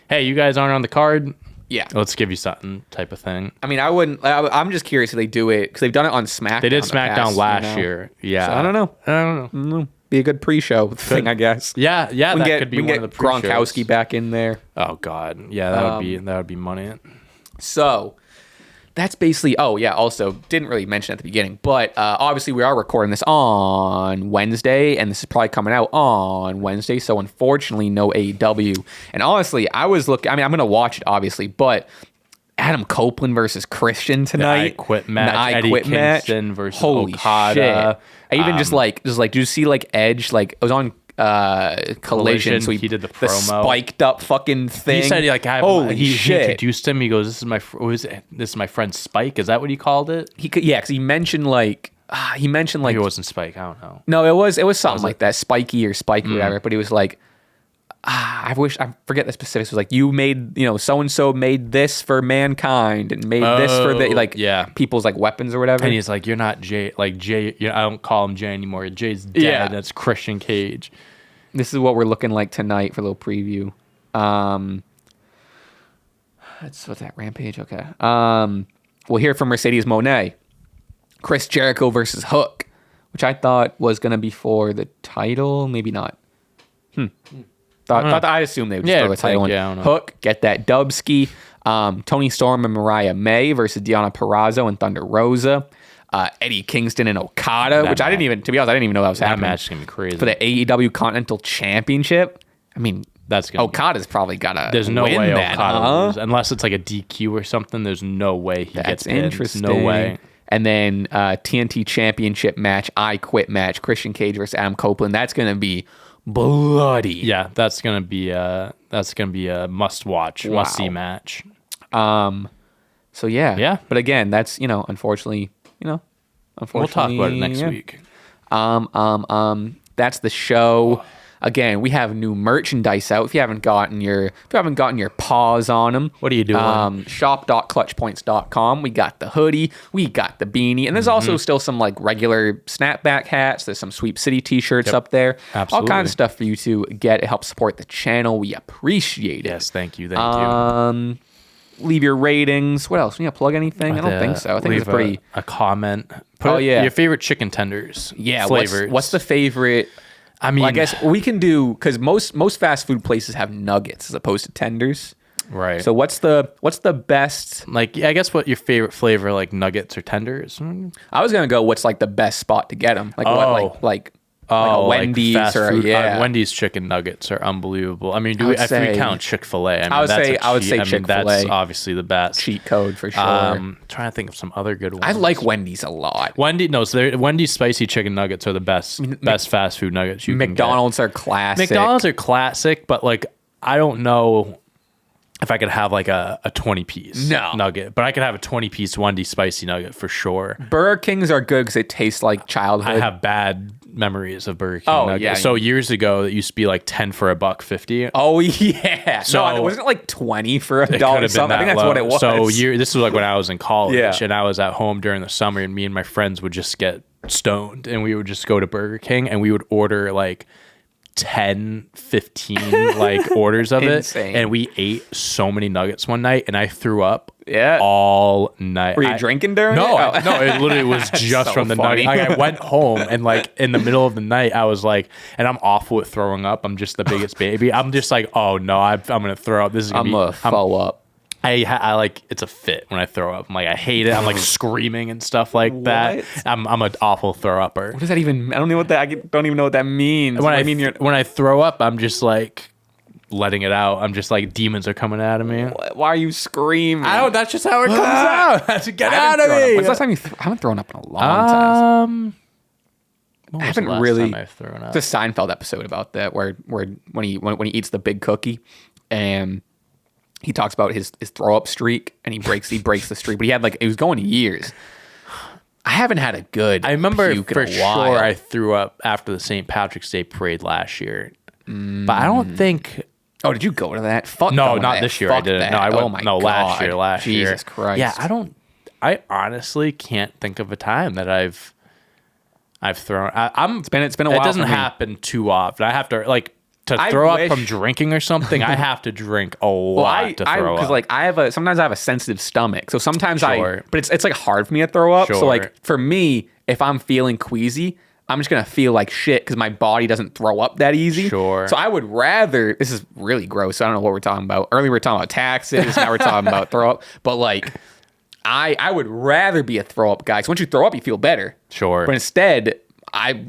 hey, you guys aren't on the card. Yeah, let's give you something type of thing. I mean, I wouldn't. I'm just curious if they do it because they've done it on SmackDown. They did SmackDown last year. Yeah, so I don't know. Be a good pre-show thing, I guess. Yeah, that could be one of the pre-shows. Gronkowski back in there. Oh God, yeah, that would be money. So that's basically. Oh yeah, also didn't really mention at the beginning, but obviously we are recording this on Wednesday, and this is probably coming out on Wednesday. So unfortunately, no AEW. And honestly, I was looking. I mean, I'm gonna watch it obviously, but Adam Copeland versus Christian tonight. The I Quit match. Eddie Kingston versus Holy Okada. Shit. I even just like, do you see like Edge? Like, it was on Collision, so he did the promo. The spiked up fucking thing. He said like, he introduced him. He goes, "This is my friend Spike." Is that what he called it? Because he mentioned like Maybe it wasn't Spike. I don't know. No, it was something like that, Spiky or Spike or whatever. But he was like, I forget the specifics. It was like, you made, so and so made this for Mankind and made this for the people's like weapons or whatever. And he's like, you're not Jay, like Jay. I don't call him Jay anymore. Jay's dead. Yeah. That's Christian Cage. This is what we're looking like tonight for a little preview. What's that, Rampage? Okay. We'll hear from Mercedes Moné. Chris Jericho versus Hook, which I thought was going to be for the title. Maybe not. I assumed they would just throw the title in. Hook, get that Dubski. Tony Storm and Mariah May versus Deonna Purrazzo and Thunder Rosa. Eddie Kingston and Okada, which I didn't even know that was happening. That match is going to be crazy. For the AEW Continental Championship. I mean, that's gonna Okada's probably got to There's no win way that, Okada loses. Unless it's like a DQ or something, there's no way he gets pinned. Interesting. No way. And then TNT Championship match, I Quit match, Christian Cage versus Adam Copeland. That's going to be bloody. Yeah, that's gonna be a must-watch, must-see match. So yeah. But again, that's unfortunately. We'll talk about it next week. That's the show. Again, we have new merchandise out. If you haven't gotten your paws on them, What are you doing? Shop.clutchpoints.com. We got the hoodie, we got the beanie, and there's also still some like regular snapback hats. There's some Sweep City t-shirts up there. Absolutely. All kinds of stuff for you to get. It helps support the channel. We appreciate it. Yes, thank you. Leave your ratings. What else? You plug anything? I don't think so. I think it's pretty. A comment. Put your favorite chicken tenders. Yeah. Flavors. What's the favorite? I mean, I guess we can do, because most fast food places have nuggets as opposed to tenders. Right. So what's the best? Like, I guess what your favorite flavor, like nuggets or tenders? I was gonna go. What's like the best spot to get them? Like what? Like a Wendy's fast or food. Wendy's Wendy's chicken nuggets are unbelievable. I mean, if we count Chick-fil-A, I mean, I would say Chick-fil-A. That's obviously the best. Cheat code for sure. Trying to think of some other good ones. I like Wendy's a lot. Wendy's spicy chicken nuggets are the best fast food nuggets you McDonald's can are classic. McDonald's are classic, but like I don't know if I could have like a 20-piece nugget, but I could have a 20-piece Wendy's spicy nugget for sure. Burger Kings are good because they taste like childhood. I have bad memories of Burger King nuggets. Yeah. So years ago, it used to be like 10 for $1.50. Oh yeah. So no, wasn't it like 20 for $1 It could have been something? I think that's low. what it was. So this was like when I was in college, Yeah. and I was at home during the summer, and me and my friends would just get stoned, and we would just go to Burger King, and we would order like 10, 15 like orders of Insane. it, and we ate so many nuggets one night, and I threw up Yeah. all night. Were you drinking during No, it? no, it literally was just So from the funny. nugget. Like, I went home, and like in the middle of the night, I was like, and I'm awful at throwing up. I'm just the biggest baby. I'm just like, oh no, I'm gonna throw up. This is gonna follow up. I like, it's a fit when I throw up. I'm like, I hate it. I'm like screaming and stuff like that. I'm an awful throw upper. What does that even? I don't even know what that means. When I throw up, I'm just like letting it out. I'm just like, demons are coming out of me. Why are you screaming? That's just how it comes out. That's get out of me. When's the last time I haven't thrown up in a long time. When I was the haven't last really. time I've thrown up? It's a Seinfeld episode about that where when he eats the big cookie and he talks about his throw up streak and he breaks the streak, but it was going years. I haven't had a good. I remember puke for in a while. sure I threw up after the St. Patrick's Day parade last year, but I don't think. Oh, did you go to that? Fuck No, going not to that. this year. Fuck I didn't. that. No, I went. Oh my no, God. last year. Jesus Christ. Yeah, I honestly can't think of a time that I've thrown. It's been a while. It doesn't for me. happen too often. I have to to throw up from drinking or something. I have to drink a lot to throw up. Because sometimes I have a sensitive stomach, so sometimes Sure. but it's like hard for me to throw up. So Sure. like for me, if I'm feeling queasy, I'm just gonna feel like shit because my body doesn't throw up that easy. Sure. So I would rather. This is really gross. I don't know what we're talking about. Earlier we were talking about taxes. Now we're talking about throw up. But like, I would rather be a throw up guy. Because once you throw up, you feel better. Sure. But instead,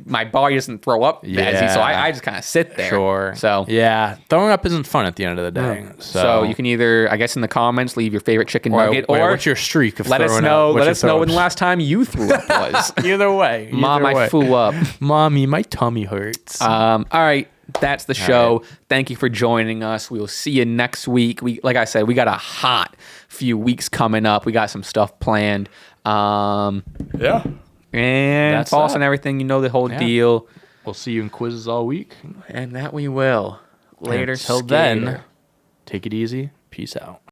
my body doesn't throw up as easy, so I just kind of sit there. Sure. So yeah, throwing up isn't fun at the end of the day. So you can either, I guess, in the comments, leave your favorite chicken nugget, or what's your streak of let us throwing know. up? Let us know when the last time you threw up was. Either way, Mom, I flew up. Mommy, my tummy hurts. All right. That's the show. Thank you for joining us. We will see you next week. Like I said, we got a hot few weeks coming up. We got some stuff planned. Yeah. And That's follow us that. on everything. You know the whole deal. We'll see you in quizzes all week. And that we will. Later. Till then, take it easy. Peace out.